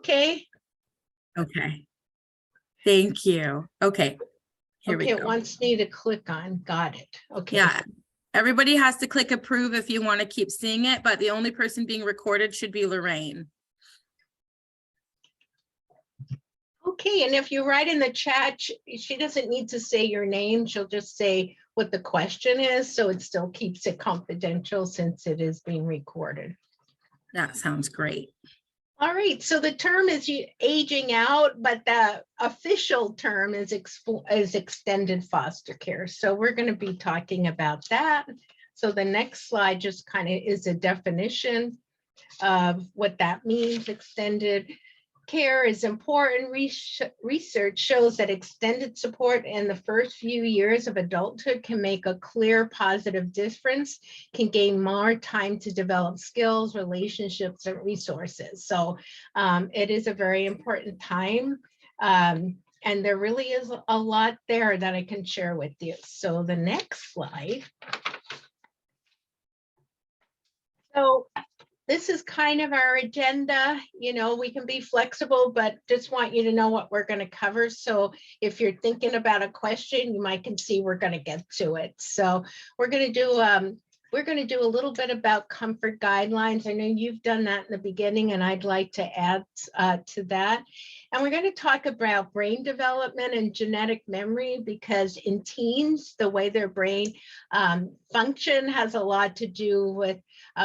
okay? Okay. Thank you. Okay. Here we Okay, it go. wants me to click on, got it. Okay. Yeah. Everybody has to click approve if you want to keep seeing it, but the only person being recorded should be Loraine. Okay, and if you write in the chat, she doesn't need to say your name. She'll just say what the question is, so it still keeps it confidential since it is being recorded. That sounds great. All right, so the term is aging out, but the official term is extended foster care. So we're going to be talking about that. So the next slide just kind of is a definition of what that means. Extended care is important. Research shows that extended support in the first few years of adulthood can make a clear positive difference, can gain more time to develop skills, relationships, and resources. So it is a very important time. And there really is a lot there that I can share with you. So the next slide. So this is kind of our agenda. You know, we can be flexible, but just want you to know what we're going to cover. So if you're thinking about a question, you might can see we're going to get to it. So we're going to do a little bit about comfort guidelines. I know you've done that in the beginning, and I'd like to add to that. And we're going to talk about brain development and genetic memory, because in teens, the way their brain function has a lot to do with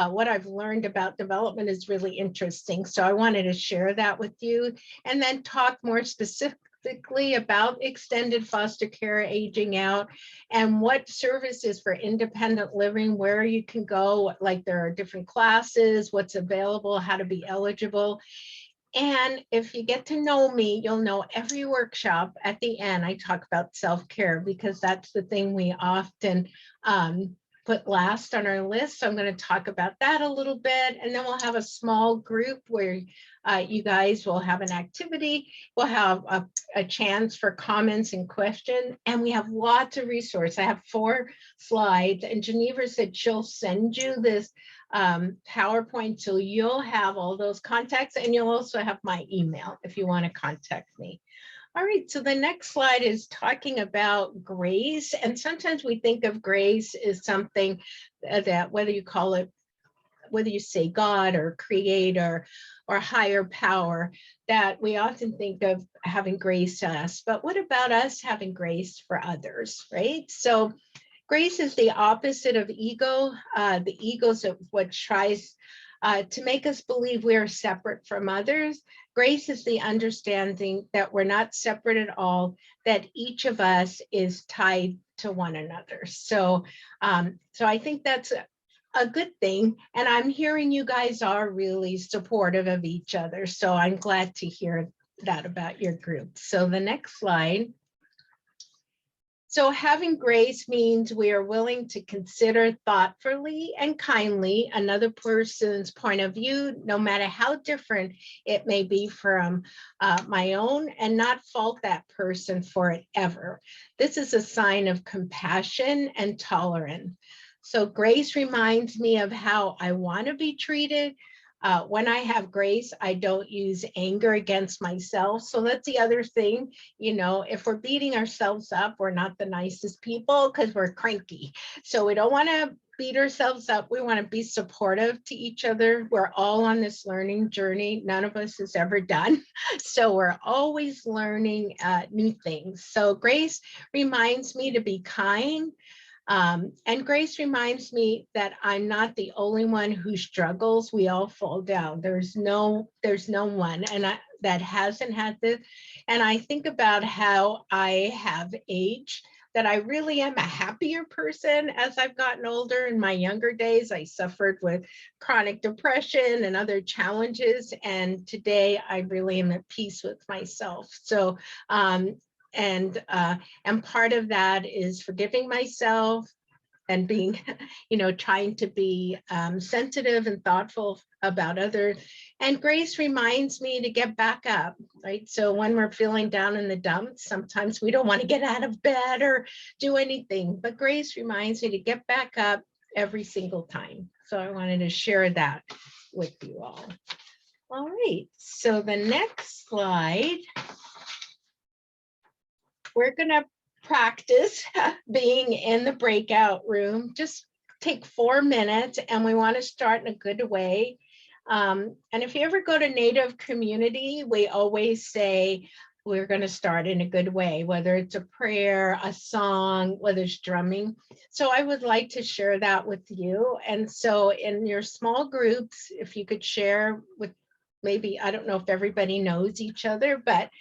what I've learned about development is really interesting. So I wanted to share that with you, and then talk more specifically about extended foster care, aging out, and what services for independent living, where you can go, like there are different classes, what's available, how to be eligible. And if you get to know me, you'll know every workshop at the end, I talk about self-care, because that's the thing we often put last on our list. So I'm going to talk about that a little bit, and then we'll have a small group where you guys will have an activity. We'll have a chance for comments and questions, and we have lots of resources. I have 4 slides, and Geneva said she'll send you this PowerPoint, so you'll have all those contacts, and you'll also have my email if you want to contact me. All right, so the next slide is talking about grace. And sometimes we think of grace as something that, whether you call it, whether you say God or creator or higher power, that we often think of having grace to us. But what about us having grace for others, right? So grace is the opposite of ego. The ego is what tries to make us believe we are separate from others. Grace is the understanding that we're not separate at all, that each of us is tied to one another. So, so I think that's a good thing. And I'm hearing you guys are really supportive of each other. So I'm glad to hear that about your group. So the next slide. So having grace means we are willing to consider thoughtfully and kindly another person's point of view, no matter how different it may be from my own, and not fault that person for it ever. This is a sign of compassion and tolerance. So grace reminds me of how I want to be treated. When I have grace, I don't use anger against myself. So that's the other thing, you know, if we're beating ourselves up, we're not the nicest people because we're cranky. So we don't want to beat ourselves up. We want to be supportive to each other. We're all on this learning journey. None of us is ever done. So we're always learning new things. So grace reminds me to be kind. And grace reminds me that I'm not the only one who struggles. We all fall down. There's no one that hasn't had this. And I think about how I have aged, that I really am a happier person as I've gotten older. In my younger days, I suffered with chronic depression and other challenges. And today I really am at peace with myself. So, and part of that is forgiving myself and being, you know, trying to be sensitive and thoughtful about others. And grace reminds me to get back up, right? So when we're feeling down in the dumps, sometimes we don't want to get out of bed or do anything, but grace reminds me to get back up every single time. So I wanted to share that with you all. All right, so the next slide, we're gonna practice being in the breakout room. Just take 4 minutes, and we want to start in a good way. And if you ever go to Native community, we always say we're going to start in a good way, whether it's a prayer, a song, whether it's drumming. So I would like to share that with you. And so in your small groups, if you could share with maybe, I don't know if everybody knows each other, but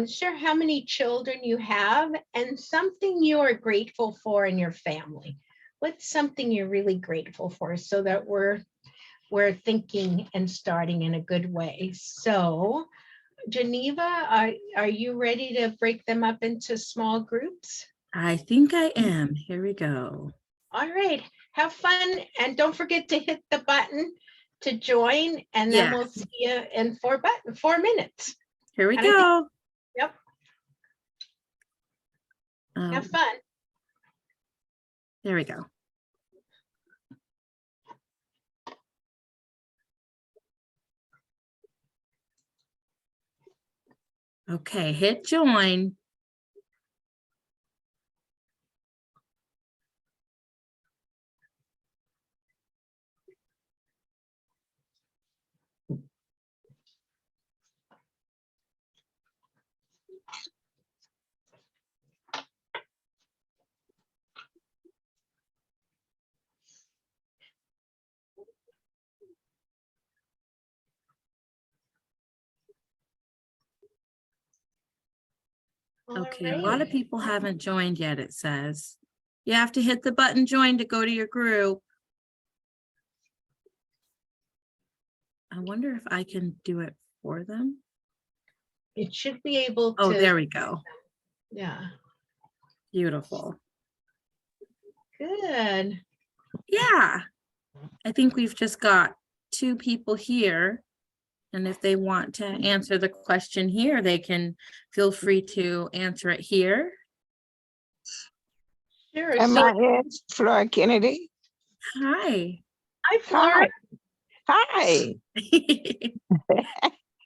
share how many children you have and something you are grateful for in your family. What's something you're really grateful for, so that we're thinking and starting in a good way. So Geneva, are you ready to break them up into small groups? I think I am. Here we go. All right, have fun, and don't forget to hit the button to join, and then Yeah. we'll see you in 4 minutes. Here we And go. Yep, have fun. There we go. Okay, hit join. Okay, a lot of people haven't joined yet, it says. You have to hit the button join to go to your group. I wonder if I can do it for them. It should be able to. Oh, there we go. Yeah. Beautiful. Good. Yeah. I think we've just got 2 people here. And if they want to answer the question here, they can feel free to answer it here. Sure. And So, my name's Flora Kennedy. Hi. hi, Flora. Hi.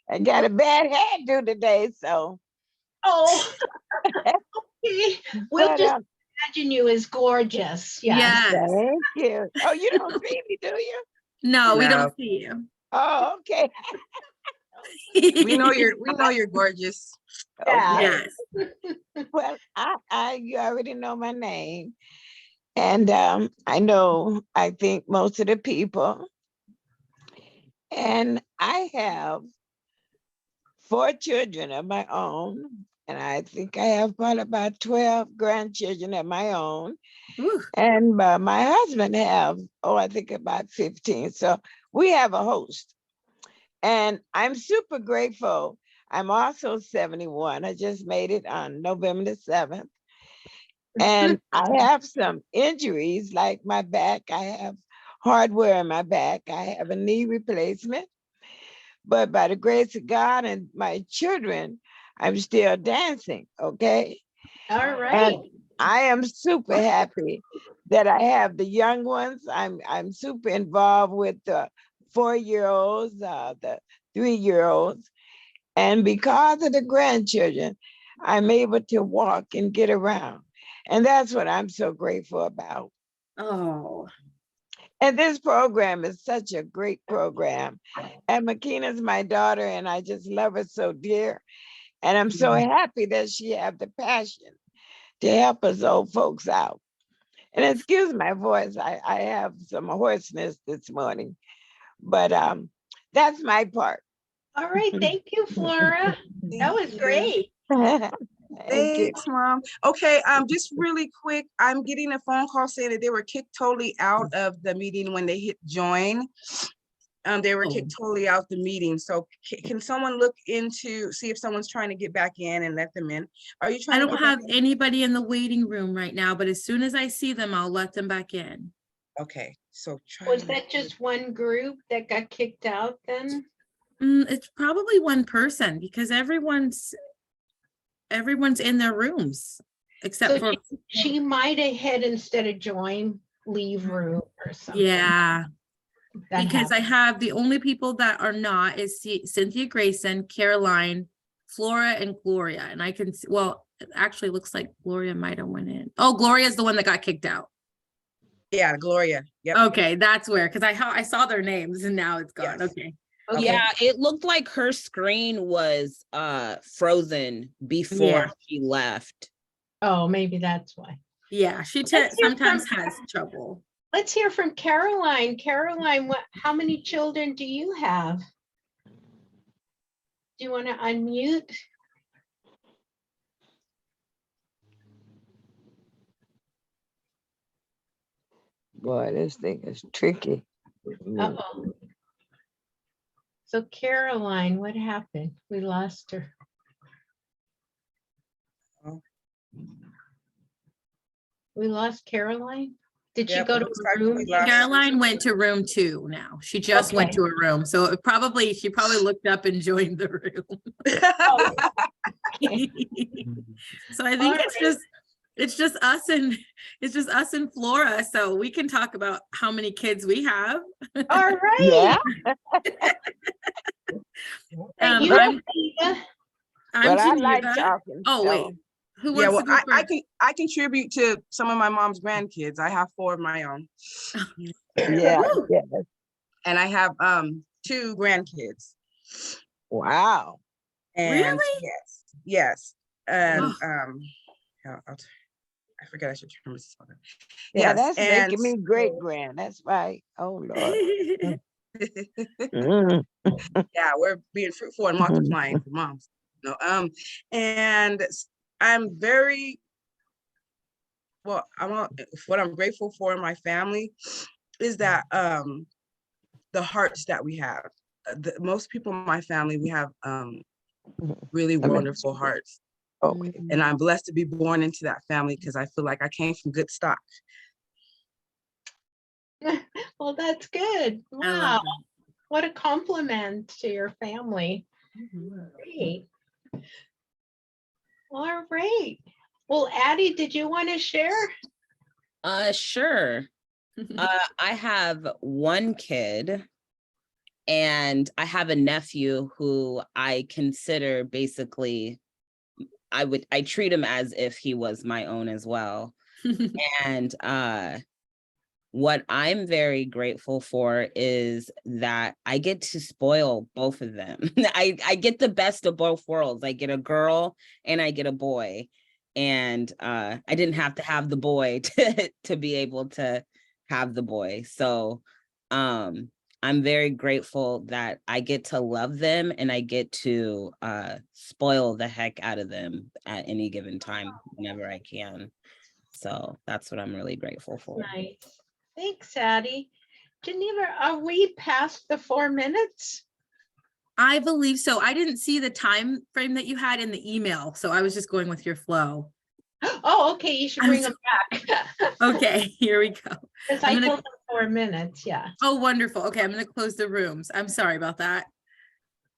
I got a bad hairdo today, so. Oh, okay. We'll But, just imagine you as gorgeous. Yes. Yes. thank you. Oh, you don't see me, do you? No, we No. don't see you. Oh, okay. We know you're gorgeous. Yeah. Okay. Yes. Well, you already know my name. And I think most of the people. And I have 4 children of my own. And I think I have probably about 12 grandchildren of my own. Ooh, And my husband have, I think about 15. So we have a host. And I'm super grateful. I'm also 71. I just made it on November the 7th. And I have some injuries like my back. I have hardware in my back. I have a knee replacement. But by the grace of God and my children, I'm still dancing, okay? All And right. I am super happy that I have the young ones. I'm super involved with the 4-year-olds, the 3-year-olds. And because of the grandchildren, I'm able to walk and get around. And that's what I'm so grateful about. oh, And this program is such a great program. And Makina's my daughter, and I just love her so dear. And I'm so happy that she have the passion to help us old folks out. And excuse my voice, I have some hoarseness this morning, but that's my part. All right. Thank you, Flora. That was great. Thank you. Thanks, Mom. Okay, just really quick, I'm getting a phone call saying that they were kicked totally out of the meeting when they hit join. They were kicked totally out the meeting. So can someone look into, see if someone's trying to get back in and let them in? Are you I trying to don't get back have in? anybody in the waiting room right now, but as soon as I see them, I'll let them back in. Okay, so Was try. that just one group that got kicked out then? It's probably one person because everyone's in their rooms except So for, she might have had, instead of join, leave room or something. yeah. that Because I happened. have the only people that are not is Cynthia Grayson, Caroline, Flora, and Gloria. And I can, well, it actually looks like Gloria might have went in. Oh, Gloria's the one that got kicked out. Yeah, Gloria. Yep. Okay, that's where, because I saw their names and now it's gone. Yes. Okay. Okay. Yeah, it looked like her screen was frozen before Yeah. she left. Oh, maybe that's why. Yeah, she Let's hear sometimes from- has trouble. Let's hear from Caroline. Caroline, how many children do you have? Do you want to unmute? Boy, this thing is tricky. Uh-oh. So Caroline, what happened? We lost her. We lost Caroline? Did she Yep, go it to looks a like room? we lost- Caroline went to room 2 now. She just went Okay. to a room. So she probably looked up and joined the room. So I think it's just us and Flora. So we can talk about how many kids we have. All right. Yeah, And you, I'm Anita? but I like Geneva. talking. Oh, so- wait. Who Yeah, wants well, to go first? I contribute to some of my mom's grandkids. I have 4 of my own, Yeah, Woo. yeah. and I have 2 grandkids. Wow. And Really? yes, and Oh. I forget I should turn this on. Yeah, Yes, that's and making me great grand. That's right. Oh Lord. Mm. yeah, we're being fruitful and multiplying for moms. No, and I'm very well. What I'm grateful for in my family is that the hearts that we have. Most people in my family, we have really mean, wonderful hearts, Okay. and I'm blessed to be born into that family because I feel like I came from good stock. Well, that's good. I love Wow. that. What a compliment to your family. Great. All right. Well, Addie, did you want to share? Sure. I have 1 kid and I have a nephew who I consider basically, I treat him as if he was my own as well. And what I'm very grateful for is that I get to spoil both of them. I get the best of both worlds. I get a girl and I get a boy. And I didn't have to have the boy to be able to have the boy. So I'm very grateful that I get to love them and I get to spoil the heck out of them at any given time whenever I can. So that's what I'm really grateful for. Nice. Thanks, Addie. Geneva, are we past the 4 minutes? I believe so. I didn't see the time frame that you had in the email, so I was just going with your flow. Oh, okay. You should I'm bring them back. Okay, here we go. Because I'm I gonna- told them 4 minutes. Yeah. Oh, wonderful. Okay, I'm going to close the rooms. I'm sorry about that.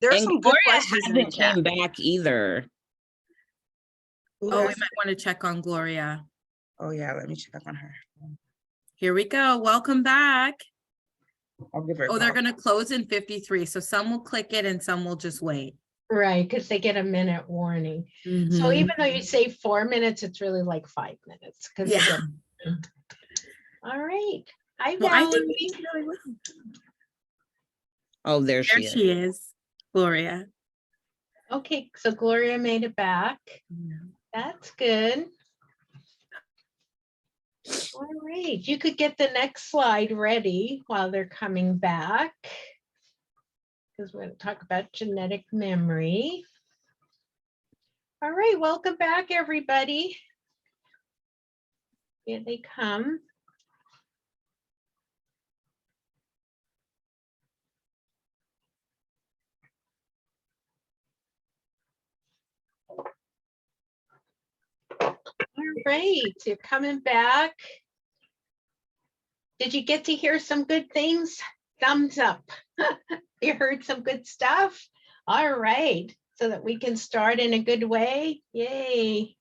There's And some good Gloria questions in the hasn't chat. came back either. Who Oh, we has- might want to check on Gloria. Oh yeah, let me check on her. Here we go. Welcome back. I'll give her. a Oh, they're call. going to close in 53. So some will click it and some will just wait. Right. Because they get a minute warning. So Mhm. even though you say 4 minutes, it's really like 5 minutes. Yeah. All right. Hi, Well, I think Valerie. we did really well. Oh, there There she is. she is, Gloria. Okay. So Gloria made it back. That's good. All right. You could get the next slide ready while they're coming back. Because we're going to talk about genetic memory. All right. Welcome back, everybody. Here they come. All right, you're coming back. Did you get to hear some good things? Thumbs up. You heard some good stuff? All right, so that we can start in a good way. Yay.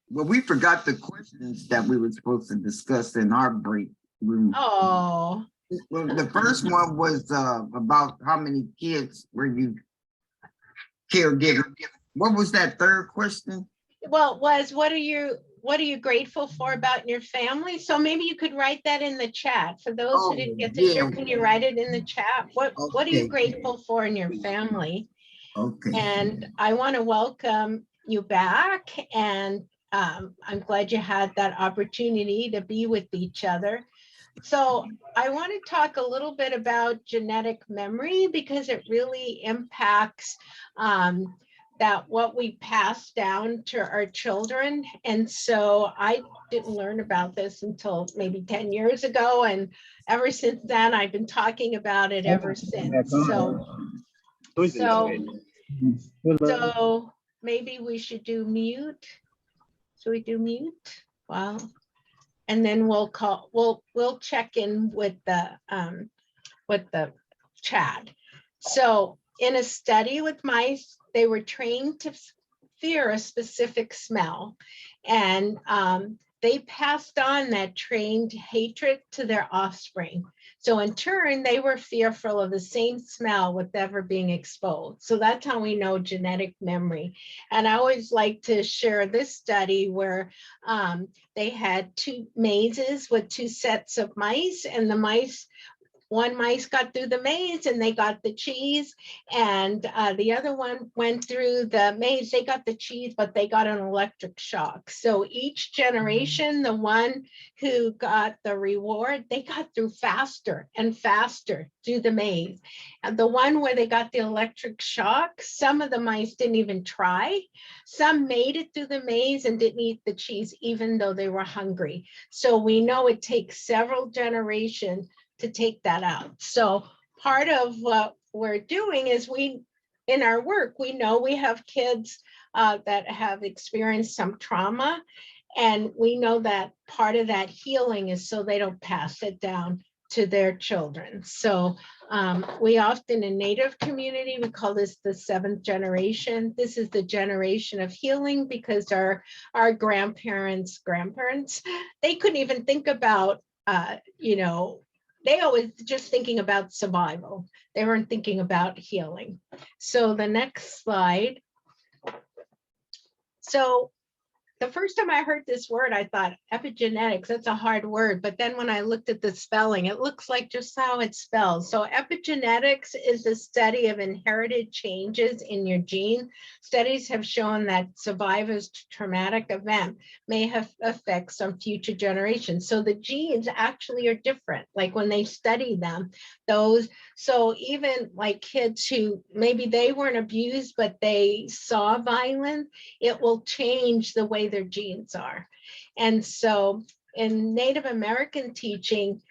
Well, we forgot the questions that we were supposed to discuss in our break room. Oh, Well, the first one was about how many kids were you caregiver. What was that third question? Well, it was what are you grateful for about your family? So maybe you could write that in the chat. For those who didn't get to hear, can you write it in the chat? What are you Okay. grateful for in your family? Okay. And I want to welcome you back, and I'm glad you had that opportunity to be with each other. So I want to talk a little bit about genetic memory because it really impacts that what we pass down to our children. And so I didn't learn about this until maybe 10 years ago. And ever since then, I've been talking about it ever since. So maybe we should do mute. Should we do mute? Wow. And then we'll check in with the chat. So in a study with mice, they were trained to fear a specific smell, and they passed on that trained hatred to their offspring. So in turn, they were fearful of the same smell with ever being exposed. So that's how we know genetic memory. And I always like to share this study where they had two mazes with two sets of mice, and one mice got through the maze and they got the cheese, and the other one went through the maze. They got the cheese, but they got an electric shock. So each generation, the one who got the reward, they got through faster and faster through the maze. And the one where they got the electric shock, some of the mice didn't even try. Some made it through the maze and didn't eat the cheese, even though they were hungry. So we know it takes several generations to take that out. So part of what we're doing is in our work, we know we have kids that have experienced some trauma, and we know that part of that healing is so they don't pass it down to their children. So we often in Native community, we call this the seventh generation. This is the generation of healing because our grandparents, they couldn't even think about, they always just thinking about survival. They weren't thinking about healing. So the next slide. So the first time I heard this word, I thought epigenetics, that's a hard word. But then when I looked at the spelling, it looks like just how it spells. So epigenetics is the study of inherited changes in your gene. Studies have shown that survivors to traumatic event may have effects on future generations. So the genes actually are different. Like when they study them, so even like kids who maybe they weren't abused, but they saw violence, it will change the way their genes are. And so in Native American teaching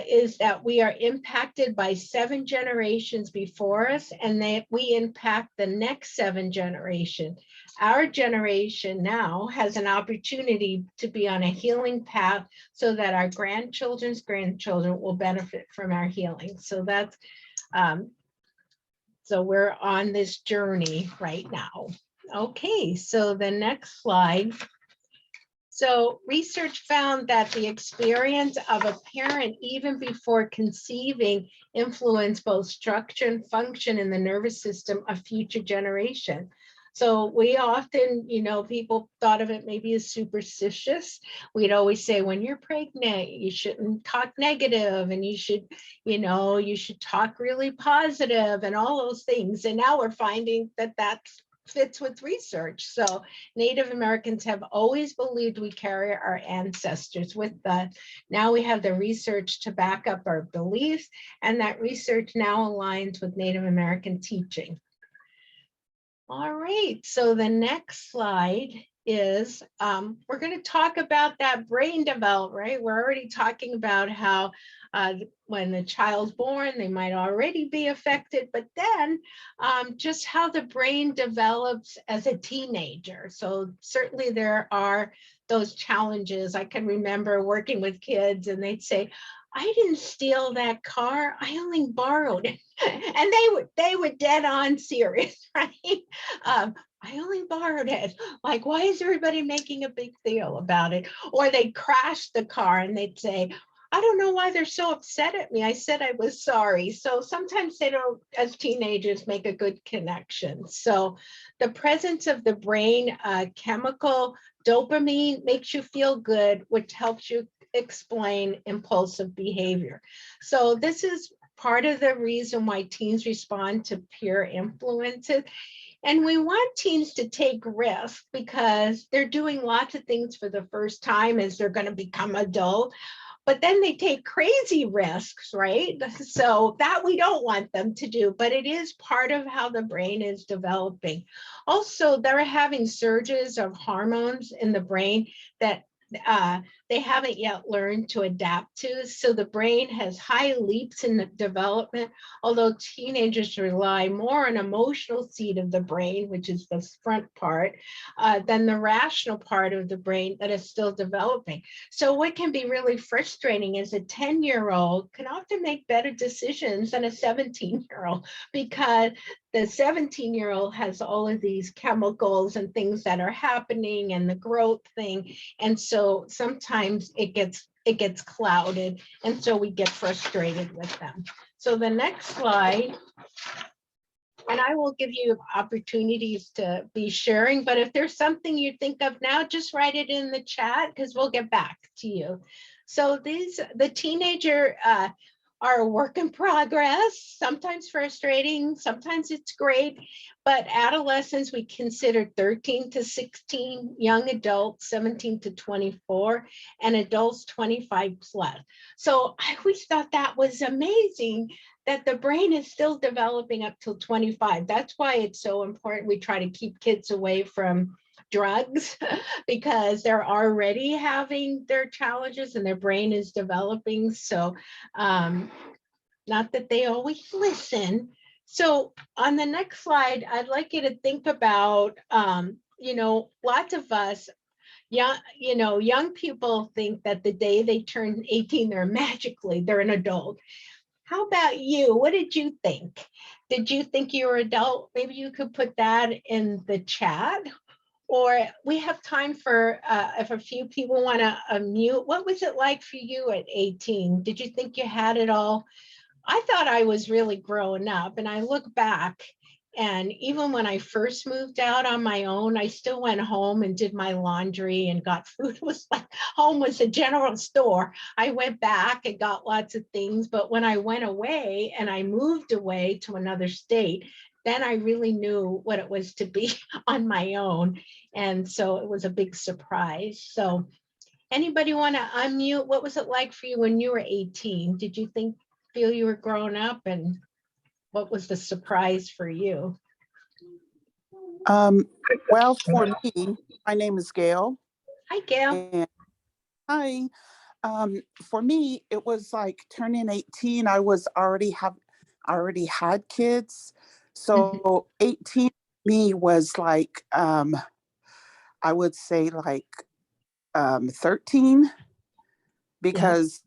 is that we are impacted by 7 generations before us, and we impact the next 7 generations. Our generation now has an opportunity to be on a healing path so that our grandchildren's grandchildren will benefit from our healing. So that's, so we're on this journey right now. Okay, so the next slide. So research found that the experience of a parent even before conceiving influenced both structure and function in the nervous system of future generation. So we often, people thought of it maybe as superstitious. We'd always say, when you're pregnant, you shouldn't talk negative, and you should talk really positive and all those things. And now we're finding that that's fits with research. So Native Americans have always believed we carry our ancestors with us. Now we have the research to back up our beliefs, and that research now aligns with Native American teaching. All right, so the next slide is we're going to talk about that brain development, right? We're already talking about how when the child's born, they might already be affected, but then just how the brain develops as a teenager. So certainly there are those challenges. I can remember working with kids and they'd say, I didn't steal that car, I only borrowed it. And they were dead on serious, right? I only borrowed it. Like, why is everybody making a big deal about it? Or they crashed the car and they'd say, I don't know why they're so upset at me. I said I was sorry. So sometimes they don't, as teenagers, make a good connection. So the presence of the brain chemical dopamine makes you feel good, which helps you explain impulsive behavior. So this is part of the reason why teens respond to peer influences. And we want teens to take risks because they're doing lots of things for the first time as they're going to become adult. But then they take crazy risks, right? So that we don't want them to do, but it is part of how the brain is developing. Also, they're having surges of hormones in the brain that they haven't yet learned to adapt to. So the brain has high leaps in the development, although teenagers rely more on emotional seat of the brain, which is the front part, than the rational part of the brain that is still developing. So what can be really frustrating is a 10-year-old can often make better decisions than a 17-year-old because the 17-year-old has all of these chemicals and things that are happening and the growth thing. And so sometimes it gets clouded. And so we get frustrated with them. So the next slide, and I will give you opportunities to be sharing, but if there's something you think of now, just write it in the chat because we'll get back to you. So the teenager are a work in progress, sometimes frustrating, sometimes it's great, but adolescents we consider 13 to 16, young adults 17 to 24, and adults 25 plus. So I always thought that was amazing that the brain is still developing up till 25. That's why it's so important we try to keep kids away from drugs because they're already having their challenges and their brain is developing. So not that they always listen. So on the next slide, I'd like you to think about, lots of us, young people think that the day they turn 18, they're an adult. How about you? What did you think? Did you think you were adult? Maybe you could put that in the chat. Or we have time for if a few people want to unmute. What was it like for you at 18? Did you think you had it all? I thought I was really growing up, and I look back, and even when I first moved out on my own, I still went home and did my laundry and got food. It was like home was a general store. I went back and got lots of things, but when I went away and I moved away to another state, then I really knew what it was to be on my own. And so it was a big surprise. So anybody want to unmute? What was it like for you when you were 18? Did you feel you were growing up, and what was the surprise for you? Well, for me, my name is Gail. Hi, Gail. And hi. For me, it was like turning 18. I already had kids. So 18 for me was like, I would say like 13, because,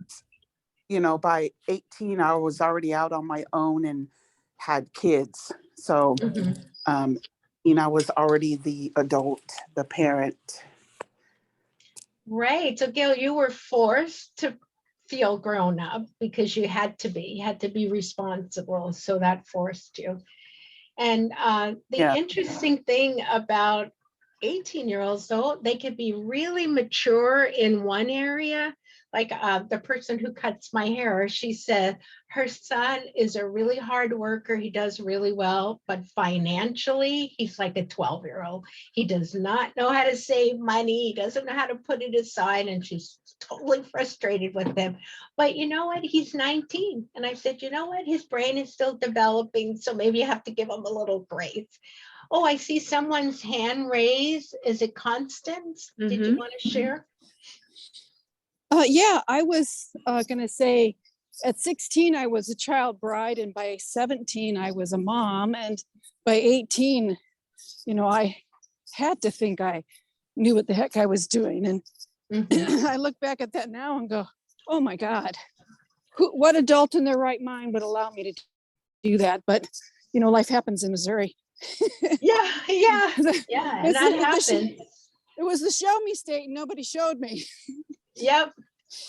by 18, I was already out on my own and had kids. So, I was already the adult, the parent. Right. So Gail, you were forced to feel grown up because you had to be responsible. So that forced you. And the interesting thing about 18-year-olds, though, they could be really mature in one area. Like the person who cuts my hair, she said her son is a really hard worker. He does really well, but financially, he's like a 12-year-old. He does not know how to save money. He doesn't know how to put it aside. And she's totally frustrated with him. But you know what? He's 19. And I said, you know what? His brain is still developing. So maybe you have to give him a little grace. Oh, I see someone's hand raised. Is it Constance? Did you want to share? Yeah, I was going to say at 16, I was a child bride, and by 17, I was a mom. And by 18, I had to think I knew what the heck I was doing. And I look back at that now and go, oh my God, what adult in their right mind would allow me to do that? But, life happens in Missouri. Yeah. And that happened. It was the show me state and nobody showed me. Yep.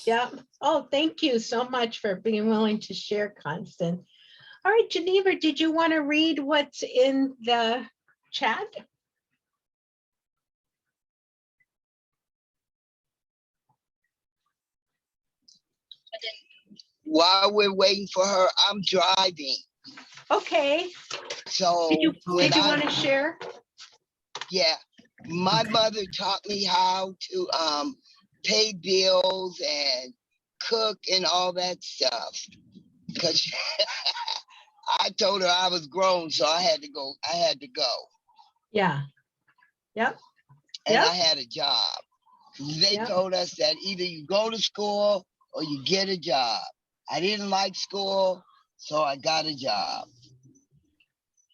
Yeah. Oh, thank you so much for being willing to share, Constance. All right, Geneva, did you want to read what's in the chat? While we're waiting for her, I'm driving. Okay. So Did you when want to share? yeah, my Okay. mother taught me how to pay bills and cook and all that stuff. Because I told her I was grown, so I had to go. Yeah. Yep. And Yep. I had a job. They Yep. told us that either you go to school or you get a job. I didn't like school, so I got a job.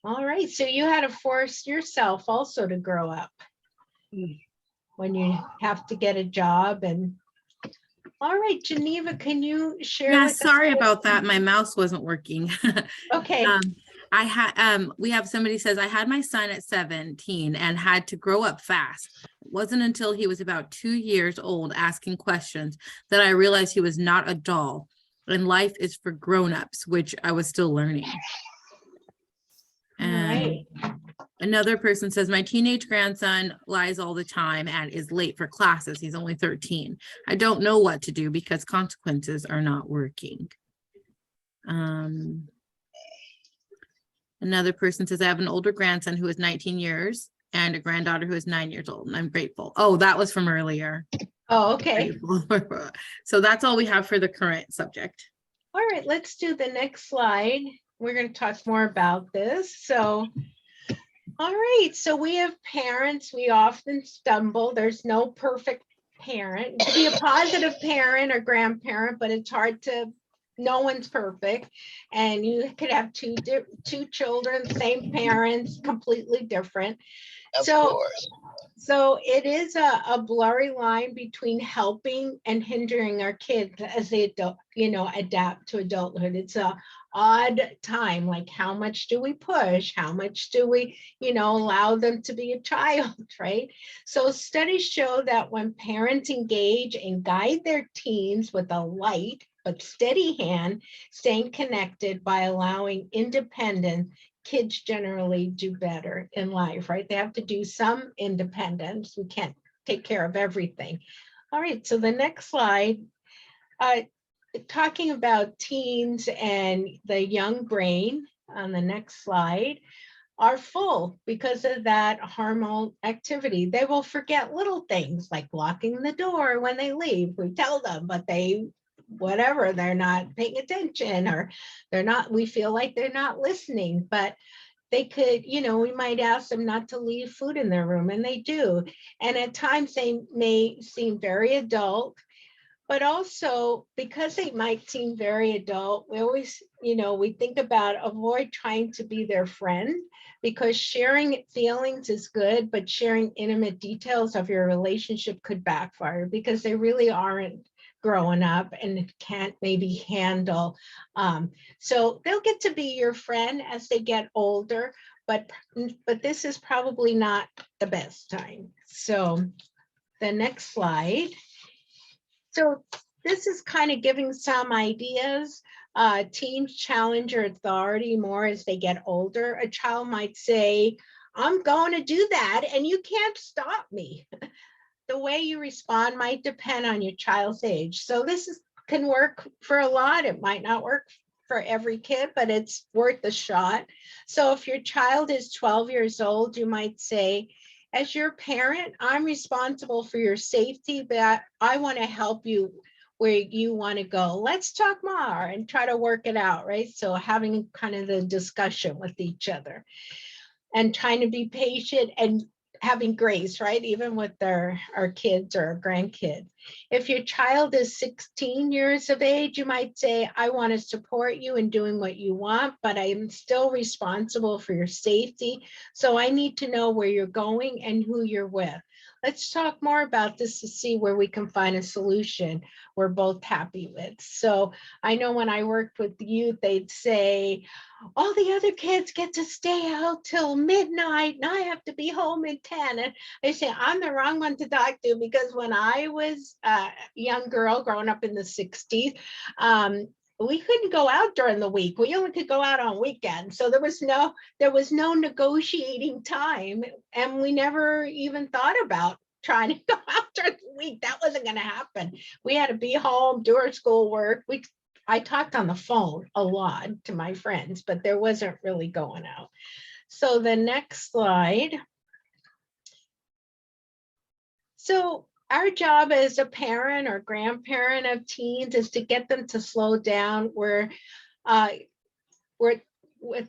All right. So you had to force yourself also to grow up when you have to get a job. And all right, Geneva, can you share Yeah, with us? sorry about that. My mouse wasn't working. Okay. I had we have somebody says I had my son at 17 and had to grow up fast. It wasn't until he was about 2 years old asking questions that I realized he was not a doll and life is for grown-ups, which I was still learning. All And right. another person says my teenage grandson lies all the time and is late for classes. He's only 13. I don't know what to do because consequences are not working. Another person says, I have an older grandson who is 19 years and a granddaughter who is 9 years old, and I'm grateful. Oh, that was from earlier. Oh, okay. So that's all we have for the current subject. All right, let's do the next slide. We're going to talk more about this. So, all right, so we have parents. We often stumble. There's no perfect parent. You can be a positive parent or grandparent, but it's hard to, no one's perfect. And you could have two children, same parents, completely different. Of course. So it is a blurry line between helping and hindering our kids as they adapt to adulthood. It's a odd time, like how much do we push? How much do we, allow them to be a child, right? So studies show that when parents engage and guide their teens with a light but steady hand, staying connected by allowing independence, kids generally do better in life, right? They have to do some independence. We can't take care of everything. All right, so the next slide, talking about teens and the young brain on the next slide are full because of that hormonal activity. They will forget little things like locking the door when they leave. We tell them, but they're not paying attention, or we feel like they're not listening, but they could, we might ask them not to leave food in their room, and they do. And at times they may seem very adult, but also because they might seem very adult, we always, we think about avoid trying to be their friend, because sharing feelings is good, but sharing intimate details of your relationship could backfire because they really aren't growing up and can't maybe handle. So they'll get to be your friend as they get older, but this is probably not the best time. So the next slide. So this is kind of giving some ideas. Teens challenge your authority more as they get older. A child might say, I'm going to do that and you can't stop me. The way you respond might depend on your child's age. So can work for a lot. It might not work for every kid, but it's worth a shot. So if your child is 12 years old, you might say, as your parent, I'm responsible for your safety, but I want to help you where you want to go. Let's talk more and try to work it out, right? So having kind of the discussion with each other and trying to be patient and having grace, right? Even with our kids or our grandkids. If your child is 16 years of age, you might say, I want to support you in doing what you want, but I am still responsible for your safety. So I need to know where you're going and who you're with. Let's talk more about this to see where we can find a solution we're both happy with. So I know when I worked with youth, they'd say, all the other kids get to stay out till midnight and I have to be home at 10. And I say, I'm the wrong one to talk to, because when I was a young girl growing up in the 60s, we couldn't go out during the week. We only could go out on weekends. So there was no negotiating time. And we never even thought about trying to go out during the week. That wasn't going to happen. We had to be home, do our schoolwork. I talked on the phone a lot to my friends, but there wasn't really going out. So the next slide. So our job as a parent or grandparent of teens is to get them to slow down where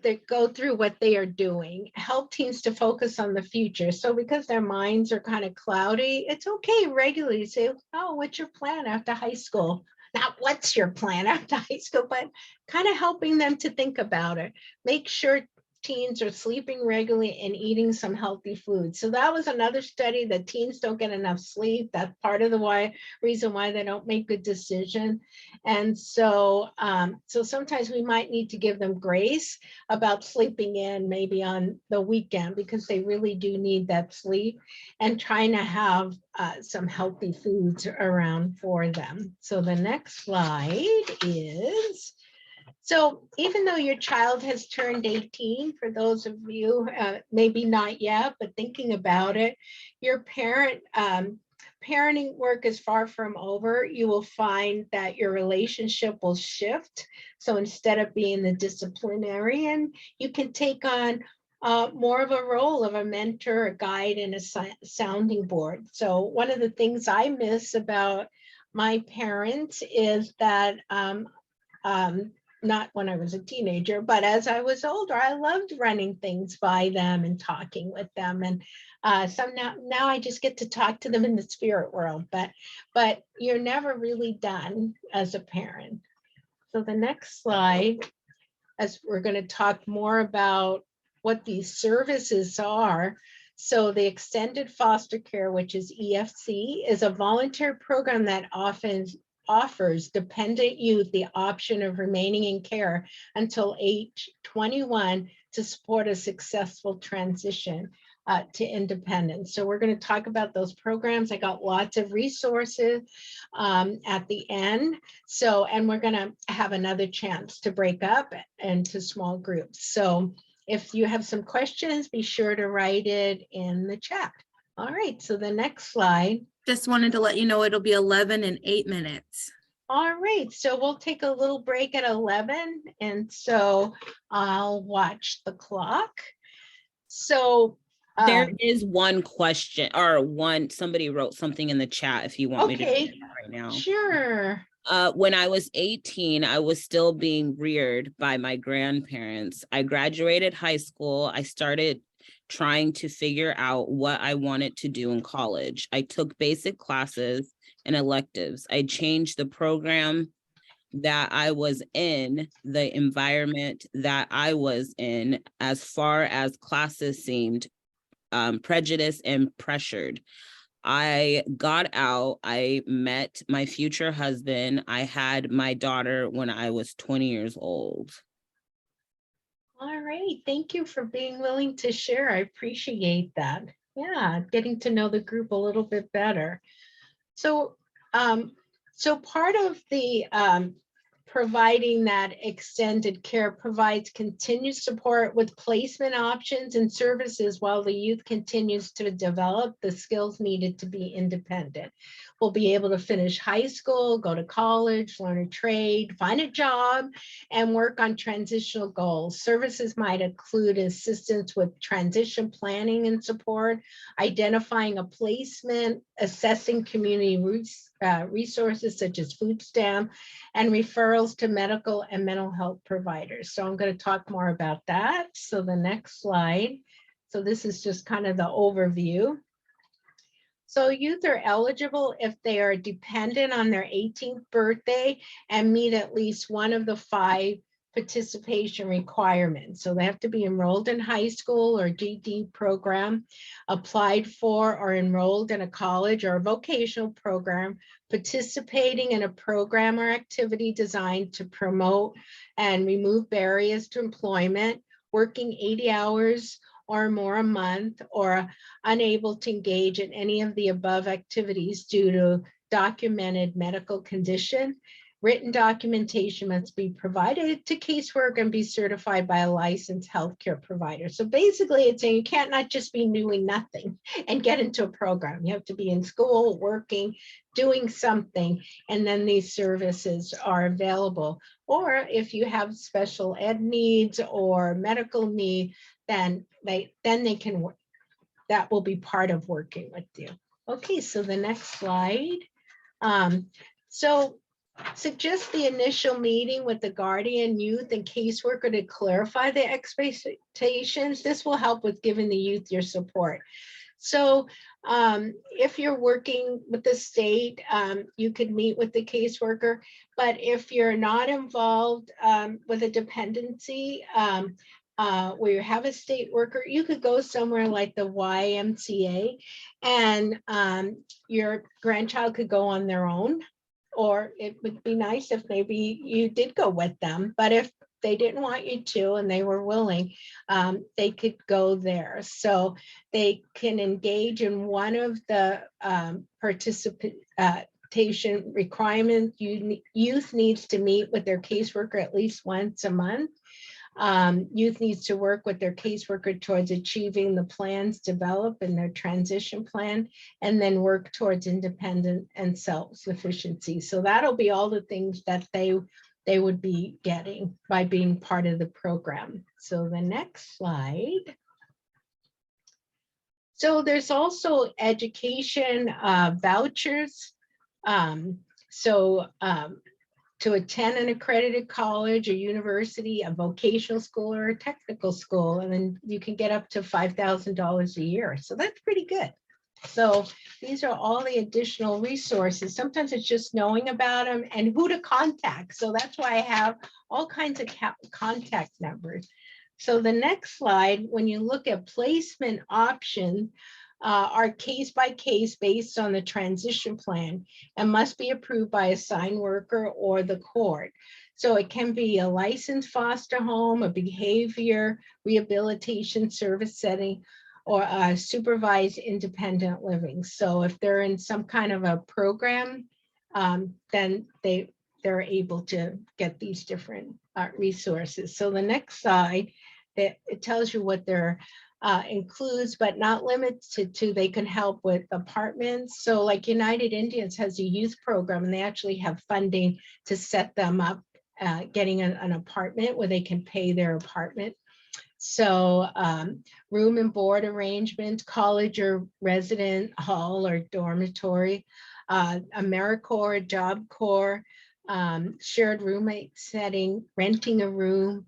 they go through what they are doing, help teens to focus on the future. So because their minds are kind of cloudy, it's okay regularly to say, oh, what's your plan after high school? Not what's your plan after high school, but kind of helping them to think about it. Make sure teens are sleeping regularly and eating some healthy food. So that was another study that teens don't get enough sleep. That's part of the reason why they don't make good decisions. And so, so sometimes we might need to give them grace about sleeping in maybe on the weekend, because they really do need that sleep, and trying to have some healthy foods around for them. So the next slide is, so even though your child has turned 18, for those of you maybe not yet, but thinking about it, your parenting work is far from over. You will find that your relationship will shift. So instead of being the disciplinarian, you can take on more of a role of a mentor, a guide, and a sounding board. So one of the things I miss about my parents is that not when I was a teenager, but as I was older, I loved running things by them and talking with them. And so now I just get to talk to them in the spirit world, but you're never really done as a parent. So the next slide, as we're going to talk more about what these services are. So the Extended Foster Care, which is EFC, is a voluntary program that often offers dependent youth the option of remaining in care until age 21 to support a successful transition to independence. So we're going to talk about those programs. I got lots of resources at the end. So, and we're going to have another chance to break up into small groups. So if you have some questions, be sure to write it in the chat. All right, so the next slide. Just wanted to let you know it'll be 11 and 8 minutes. All right, so we'll take a little break at 11, and so I'll watch the clock. So there is one question, or somebody wrote something in the chat if you want me to read it right now. Sure. When I was 18, I was still being reared by my grandparents. I graduated high school. I started trying to figure out what I wanted to do in college. I took basic classes and electives. I changed the program that I was in, the environment that I was in, as far as classes seemed prejudiced and pressured. I got out, I met my future husband. I had my daughter when I was 20 years old. All right, thank you for being willing to share. I appreciate that. Yeah, getting to know the group a little bit better. So, so part of the providing that extended care provides continued support with placement options and services while the youth continues to develop the skills needed to be independent. We'll be able to finish high school, go to college, learn a trade, find a job, and work on transitional goals. Services might include assistance with transition planning and support, identifying a placement, assessing community resources such as food stamp, and referrals to medical and mental health providers. So I'm going to talk more about that. So the next slide. So this is just kind of the overview. So youth are eligible if they are dependent on their 18th birthday and meet at least one of the 5 participation requirements. So they have to be enrolled in high school or GD program, applied for or enrolled in a college or a vocational program, participating in a program or activity designed to promote and remove barriers to employment, working 80 hours or more a month, or unable to engage in any of the above activities due to documented medical condition. Written documentation must be provided to casework and be certified by a licensed healthcare provider. So basically it's saying you can't not just be doing nothing and get into a program. You have to be in school, working, doing something, and then these services are available. Or if you have special ed needs or medical need, then they can work. That will be part of working with you. Okay, so the next slide. So suggest the initial meeting with the guardian, youth, and caseworker to clarify the expectations. This will help with giving the youth your support. So if you're working with the state, you could meet with the caseworker, but if you're not involved with a dependency, where you have a state worker, you could go somewhere like the YMCA, and your grandchild could go on their own. Or it would be nice if maybe you did go with them, but if they didn't want you to and they were willing, they could go there. So they can engage in one of the participation requirements. Youth needs to meet with their caseworker at least once a month. Youth needs to work with their caseworker towards achieving the plans developed in their transition plan, and then work towards independent and self-sufficiency. So that'll be all the things that they would be getting by being part of the program. So the next slide. So there's also education vouchers. To attend an accredited college or university, a vocational school, or a technical school, and then you can get up to $5,000 a year. So that's pretty good. So these are all the additional resources. Sometimes it's just knowing about them and who to contact. So that's why I have all kinds of contact numbers. So the next slide, when you look at placement options, are case by case based on the transition plan and must be approved by a assigned worker or the court. So it can be a licensed foster home, a behavior rehabilitation service setting, or a supervised independent living. So if they're in some kind of a program, then they're able to get these different resources. So the next slide, it tells you what they're includes, but not limited to, they can help with apartments. So like United Indians has a youth program, and they actually have funding to set them up, getting an apartment where they can pay their apartment. So room and board arrangements, college or resident hall or dormitory, AmeriCorps, Job Corps, shared roommate setting, renting a room.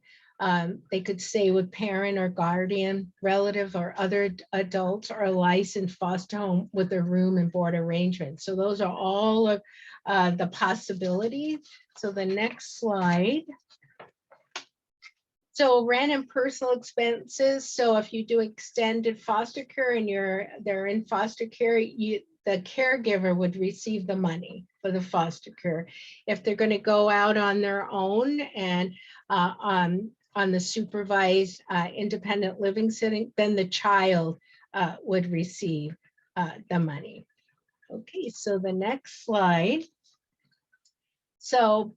They could stay with parent or guardian, relative, or other adults, or a licensed foster home with a room and board arrangement. So those are all of the possibilities. So the next slide. So rent and personal expenses. So if you do extended foster care and they're in foster care, the caregiver would receive the money for the foster care. If they're going to go out on their own and on the supervised independent living setting, then the child would receive the money. Okay, so the next slide. So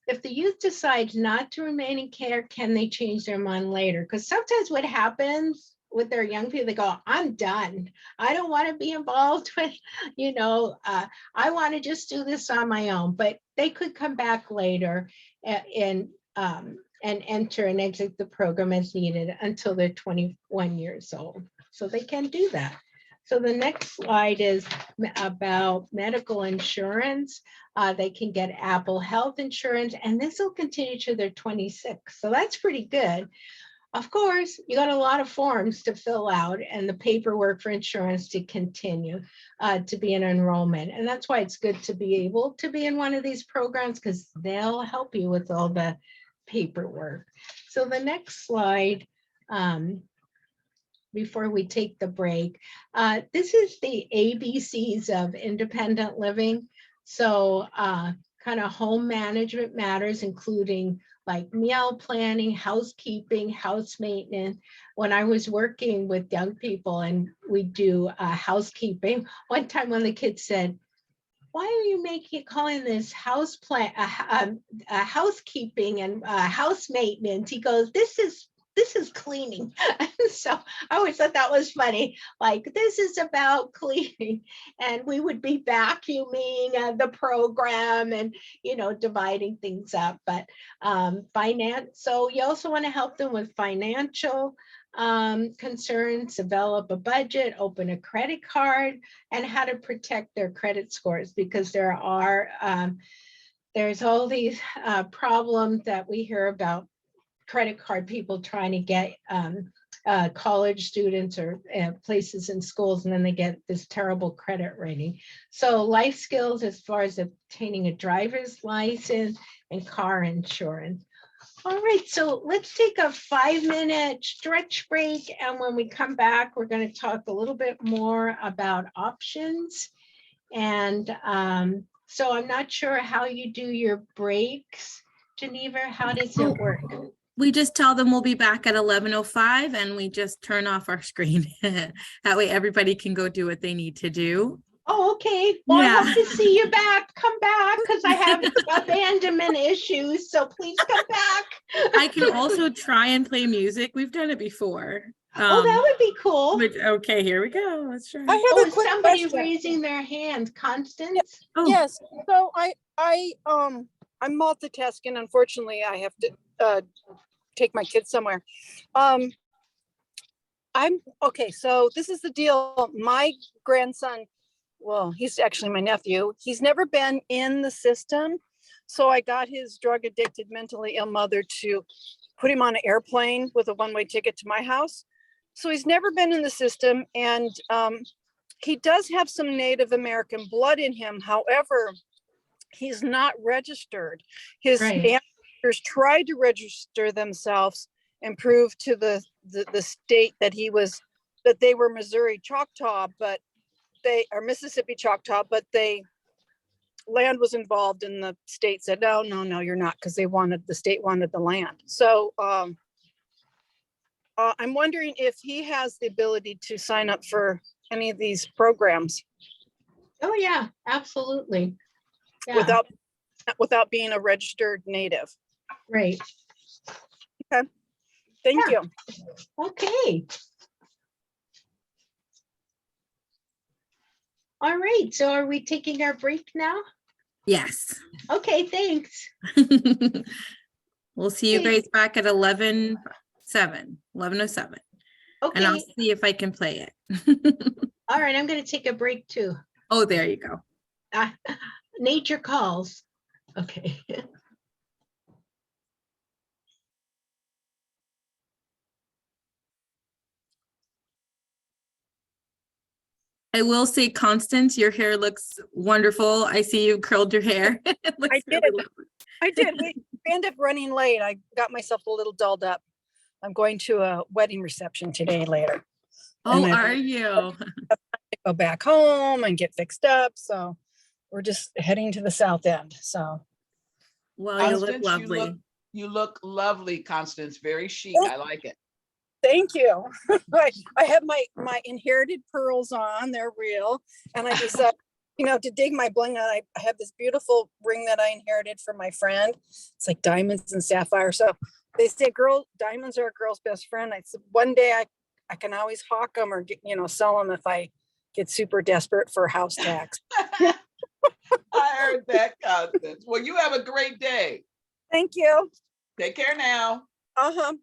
if the youth decides not to remain in care, can they change their mind later? Because sometimes what happens with their young people, they go, I'm done. I don't want to be involved with, I want to just do this on my own. But they could come back later and enter and exit the program as needed until they're 21 years old. So they can do that. So the next slide is about medical insurance. They can get Apple Health Insurance, and this will continue to their 26. So that's pretty good. Of course, you got a lot of forms to fill out and the paperwork for insurance to continue to be an enrollment. And that's why it's good to be able to be in one of these programs, because they'll help you with all the paperwork. So the next slide, before we take the break, this is the ABCs of independent living. So kind of home management matters, including like meal planning, housekeeping, house maintenance. When I was working with young people and we do housekeeping, one time when the kids said, why are you calling this house plan, housekeeping and house maintenance? He goes, this is cleaning. So I always thought that was funny. Like, this is about cleaning, and we would be vacuuming the program and, dividing things up. But finance. So you also want to help them with financial concerns, develop a budget, open a credit card, and how to protect their credit scores, because there's all these problems that we hear about credit card people trying to get college students or places in schools, and then they get this terrible credit rating. So life skills as far as obtaining a driver's license and car insurance. All right, so let's take a 5-minute stretch break. And when we come back, we're going to talk a little bit more about options. And so I'm not sure how you do your breaks, Geneva. How does it work? We just tell them we'll be back at 11:05 and we just turn off our screen. That way everybody can go do what they need to do. Oh, okay. Well, Yeah. I hope to see you back. Come back, because I have abandonment issues. So please come back. I can also try and play music. We've done it before. Oh, that would be cool. Okay, here we go. Let's try. I have Oh, a is quick somebody question. raising their hand? Constance? Oh, Yes, so I'm multitasking. Unfortunately, I have to take my kids somewhere. I'm okay, so this is the deal. My grandson, well, he's actually my nephew. He's never been in the system. So I got his drug addicted, mentally ill mother to put him on an airplane with a one-way ticket to my house. So he's never been in the system, and he does have some Native American blood in him. However, he's not registered. His Right. ancestors tried to register themselves and prove to the state that they were Missouri Choctaw, but they are Mississippi Choctaw, but land was involved, and the state said, no, you're not, because the state wanted the land. So I'm wondering if he has the ability to sign up for any of these programs. Oh, yeah, absolutely. Yeah. Without being a registered Native. Right. Okay. Thank you. Okay. All right. So are we taking our break now? yes. Okay, thanks. We'll see you guys back at 11:07. And Okay. I'll see if I can play it. All right. I'm going to take a break too. Oh, there you go. Nature calls. Okay. I will say, Constance, your hair looks wonderful. I see you curled your hair. It looks really lovely. I did. We ended up running late. I got myself a little dolled up. I'm going to a wedding reception today later. Oh, are you? Go back home and get fixed up. So we're just heading to the south end. So. Well, you look Constance, lovely. You look lovely, Constance. Very chic. I like it. Thank you. I have my inherited pearls on. They're real. And I decided, to dig my bling out. I have this beautiful ring that I inherited from my friend. It's like diamonds and sapphire. So they say diamonds are a girl's best friend. I said, one day I can always hawk them or sell them if I get super desperate for house tax. I heard that, Constance. Well, you have a great day. Thank you. Take care now. Uh-huh.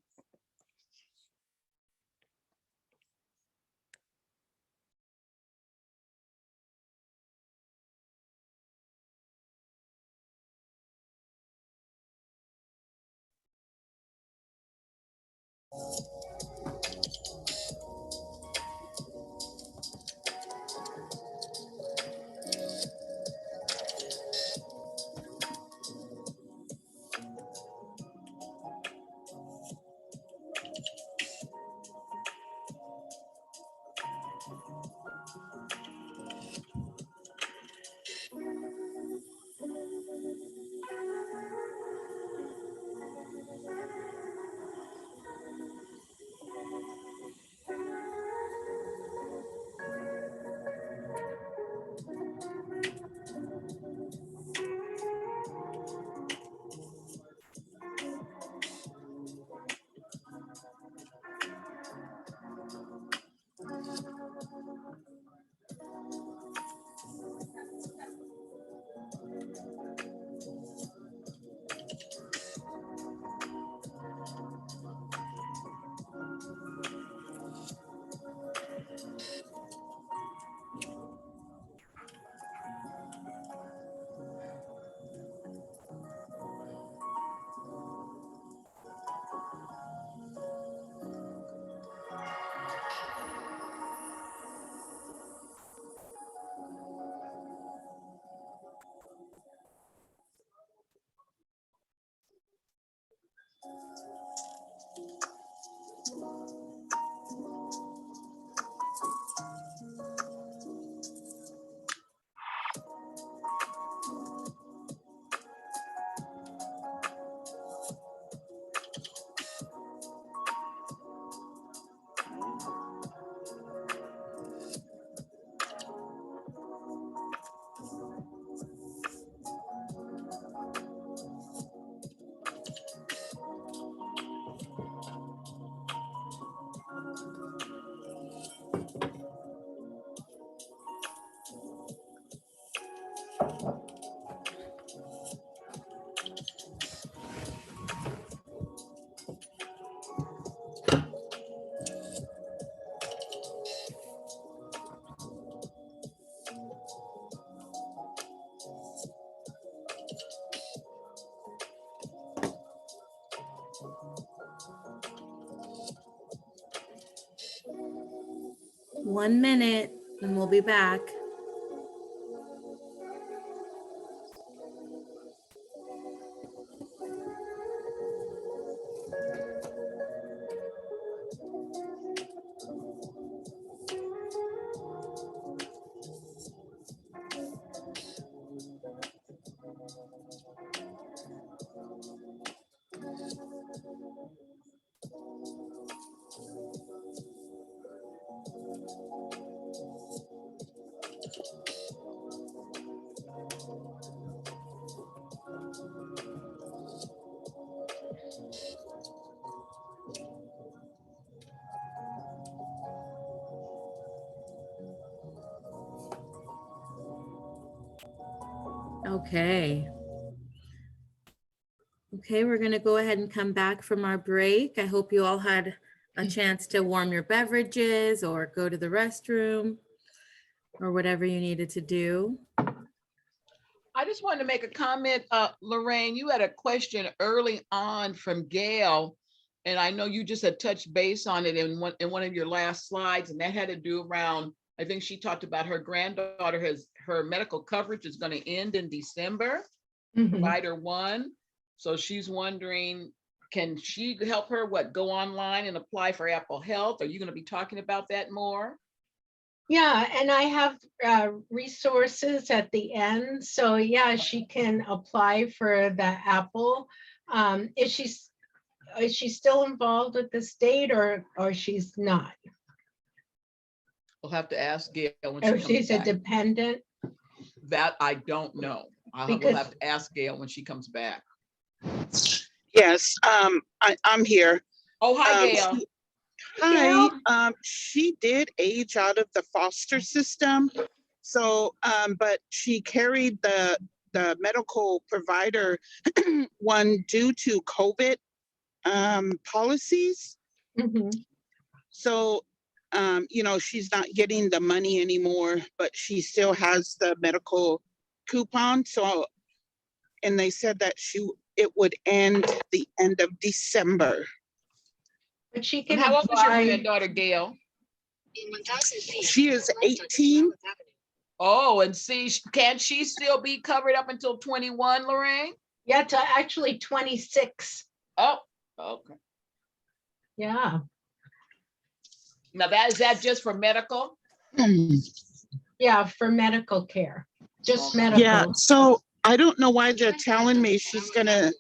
1 minute and we'll be back. Okay. Okay, we're gonna go ahead and come back from our break. I hope you all had a chance to warm your beverages or go to the restroom or whatever you needed to do. I just wanted to make a comment. Loraine, you had a question early on from Gail, and I know you just had touched base on it in one of your last slides, and that had to do around, I think she talked about her granddaughter her medical coverage is going to end in December, provider one. So she's wondering, can she help her, go online and apply for Apple Health? Are you going to be talking about that more? Yeah, and I have resources at the end. So yeah, she can apply for the Apple. Is she still involved with the state or she's not? We'll have to ask Gail when Or she she's comes a back. dependent? That I don't know. We'll Because- have to ask Gail when she comes back. Yes, I'm here. Oh, hi, Gail. Hi, she did age out of the foster system. So, but she carried the medical provider one due to COVID policies. So, she's not getting the money anymore, but she still has the medical coupon. So, and they said that it would end the end of December. But she can How old is your apply. granddaughter, Gail? She is 18. Oh, and see, can she still be covered up until 21, Loraine? Yeah, to actually 26. Oh, okay. Yeah. Now is that just for medical? Yeah, for medical care, just Yeah, medical. so I don't know why they're telling me she's gonna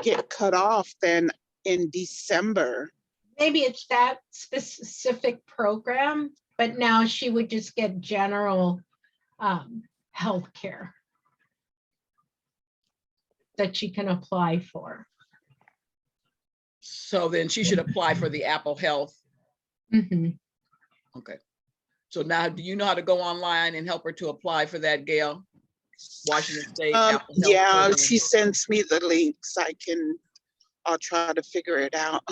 get cut off then in December. Maybe it's that specific program, but now she would just get general health care that she can apply for. So then she should apply for the Apple Health. Mhm. Okay. So now, do you know how to go online and help her to apply for that, Gail? Washington State Apple Health Yeah, program. she sends me the links. I'll try to figure it out.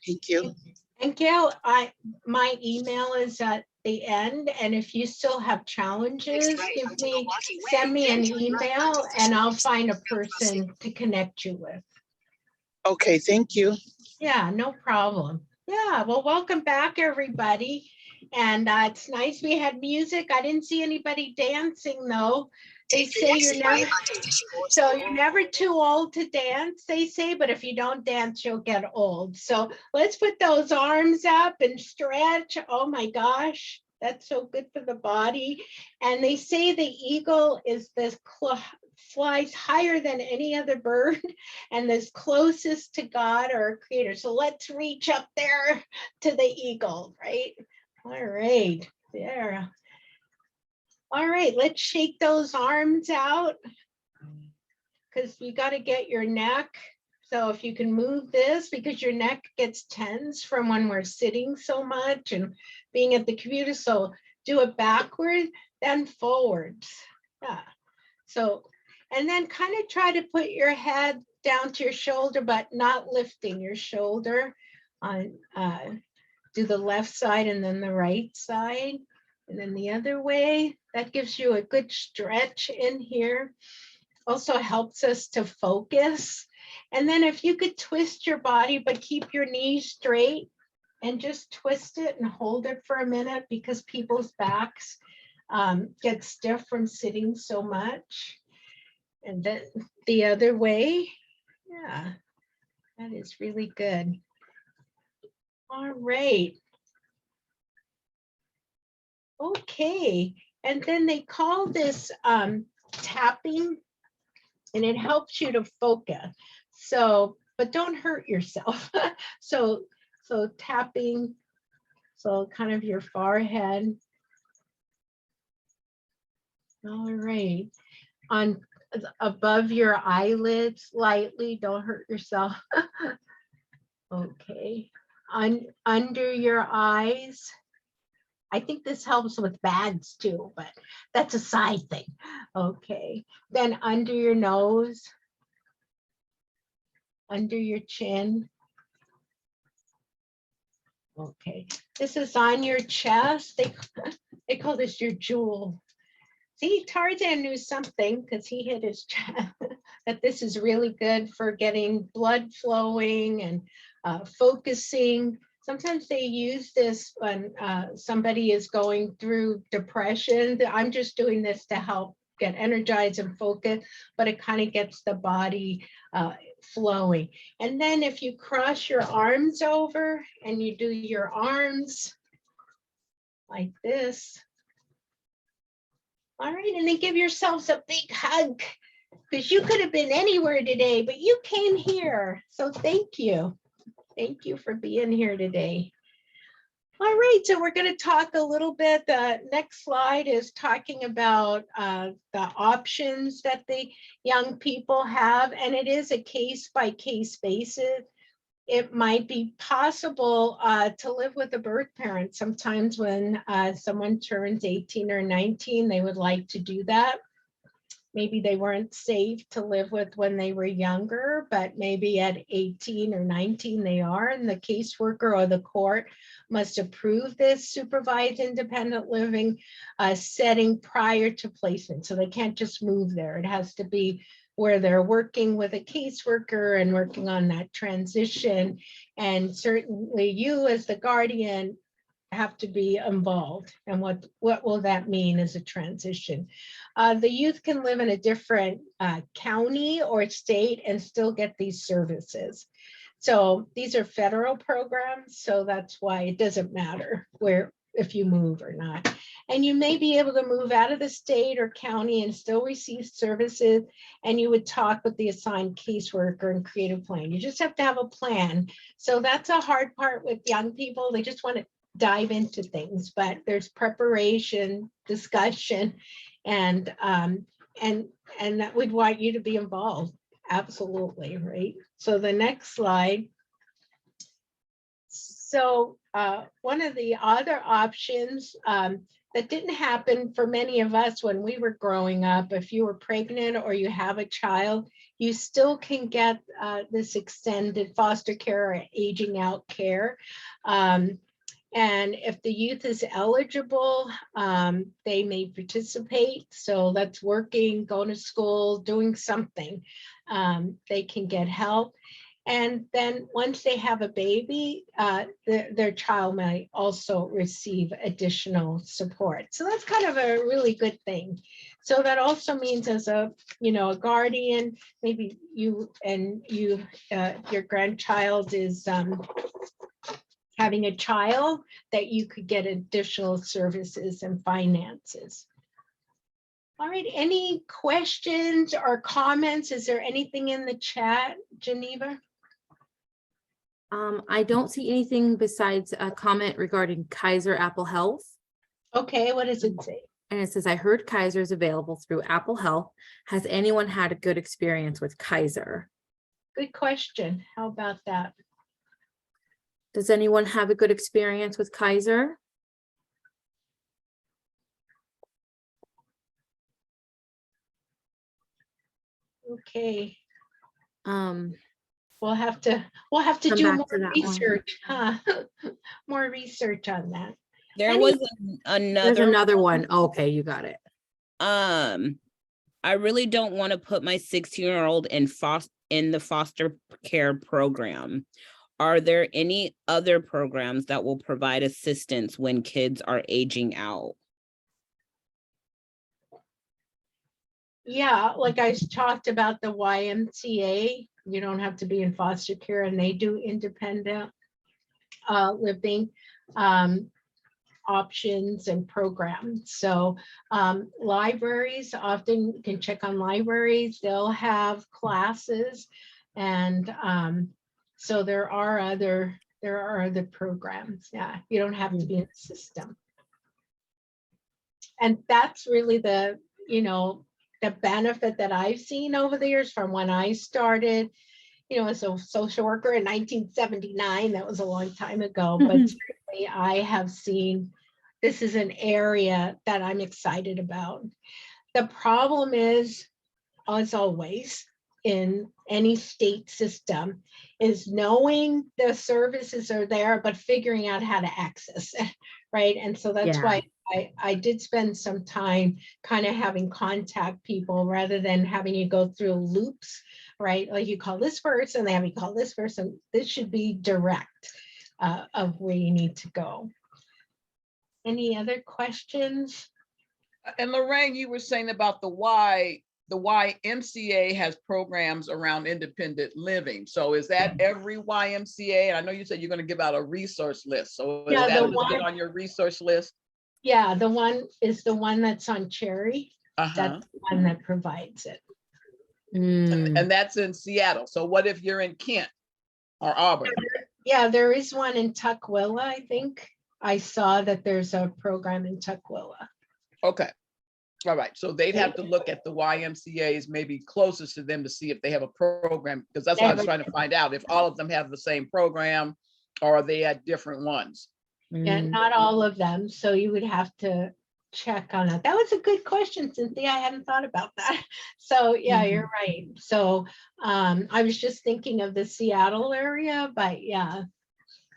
Thank you. And Gail, my email is at the end, and if you still have challenges, send me an email and I'll find a person to connect you with. Okay, thank you. Yeah, no problem. Yeah, well, welcome back, everybody. And it's nice we had music. I didn't see anybody dancing though. They say you're never too old to dance, they say, but if you don't dance, you'll get old. So let's put those arms up and stretch. Oh my gosh, that's so good for the body. And they say the eagle is flies higher than any other bird and is closest to God or our creator. So let's reach up there to the eagle, right? All right, there. All right, let's shake those arms out because you got to get your neck. So if you can move this, because your neck gets tense from when we're sitting so much and being at the computer. So do it backward, then forwards. Yeah. So, and then kind of try to put your head down to your shoulder, but not lifting your shoulder. Do the left side and then the right side. And then the other way. That gives you a good stretch in here. Also helps us to focus. And then if you could twist your body, but keep your knees straight and just twist it and hold it for a minute because people's backs get stiff from sitting so much. And then the other way. Yeah, that is really good. All right. Okay. And then they call this tapping, and it helps you to focus. So, but don't hurt yourself. So tapping, so kind of your forehead. All right. On above your eyelids, lightly, don't hurt yourself. Okay. Under your eyes. I think this helps with bags too, but that's a side thing. Okay. Then under your nose, under your chin. Okay. This is on your chest. They call this your jewel. See, Tarzan knew something because he hit his chest, that this is really good for getting blood flowing and focusing. Sometimes they use this when somebody is going through depression. I'm just doing this to help get energized and focus, but it kind of gets the body flowing. And then if you cross your arms over and you do your arms like this. All right, and then give yourselves a big hug because you could have been anywhere today, but you came here. So thank you. Thank you for being here today. All right, so we're going to talk a little bit. The next slide is talking about the options that the young people have, and it is a case-by-case basis. It might be possible to live with a birth parent. Sometimes when someone turns 18 or 19, they would like to do that. Maybe they weren't safe to live with when they were younger, but maybe at 18 or 19 they are, and the caseworker or the court must approve this supervised independent living setting prior to placement. So they can't just move there. It has to be where they're working with a caseworker and working on that transition. And certainly you as the guardian have to be involved. And what will that mean as a transition? The youth can live in a different county or state and still get these services. So these are federal programs, so that's why it doesn't matter where if you move or not. And you may be able to move out of the state or county and still receive services. And you would talk with the assigned caseworker and create a plan. You just have to have a plan. So that's a hard part with young people. They just want to dive into things, but there's preparation, discussion, and that we'd want you to be involved. Absolutely, right? So the next slide. So one of the other options that didn't happen for many of us when we were growing up, if you were pregnant or you have a child, you still can get this extended foster care or aging out care. And if the youth is eligible, they may participate. So that's working, going to school, doing something. They can get help. And then once they have a baby, their child might also receive additional support. So that's kind of a really good thing. So that also means as a guardian, maybe you and your grandchild is having a child, that you could get additional services and finances. All right, any questions or comments? Is there anything in the chat, Geneva? I don't see anything besides a comment regarding Kaiser Apple Health. Okay, what does it say? And it says, I heard Kaiser is available through Apple Health. Has anyone had a good experience with Kaiser? Good question. How about that? Does anyone have a good experience with Kaiser? Okay. We'll have to come do back more to that one. research, huh? More research on that. There was There's another one. Okay, you got it. I really don't want to put my 16-year-old in the foster care program. Are there any other programs that will provide assistance when kids are aging out? Yeah, like I talked about the YMCA, you don't have to be in foster care, and they do independent living options and programs. So libraries, often you can check on libraries, they'll have classes, and so there are other programs. Yeah, you don't have to be in the system. And that's really the benefit that I've seen over the years from when I started, as a social worker in 1979. That was a long time ago, but certainly I have seen this is an area that I'm excited about. The problem is, as always, in any state system, is knowing the services are there, but figuring out how to access it, right? And so that's why I did spend some time kind of having contact people rather than having you go through loops, right? Like you call this person, they have you call this person. This should be direct of where you need to go. Any other questions? And Loraine, you were saying about the YMCA has programs around independent living. So is that every YMCA? And I know you said you're going to give out a resource list. So is that listed on your resource list? Yeah, the one is the one that's on Cherry. That's the one that provides it. And that's in Seattle. So what if you're in Kent or Auburn? Yeah, there is one in Tukwila, I think. I saw that there's a program in Tukwila. Okay. All right. So they'd have to look at the YMCAs maybe closest to them to see if they have a program, because that's what I was trying to find out, if all of them have the same program or are they at different ones? Yeah, not all of them. So you would have to check on it. That was a good question, Cynthia. I hadn't thought about that. So yeah, you're right. So I was just thinking of the Seattle area, but yeah.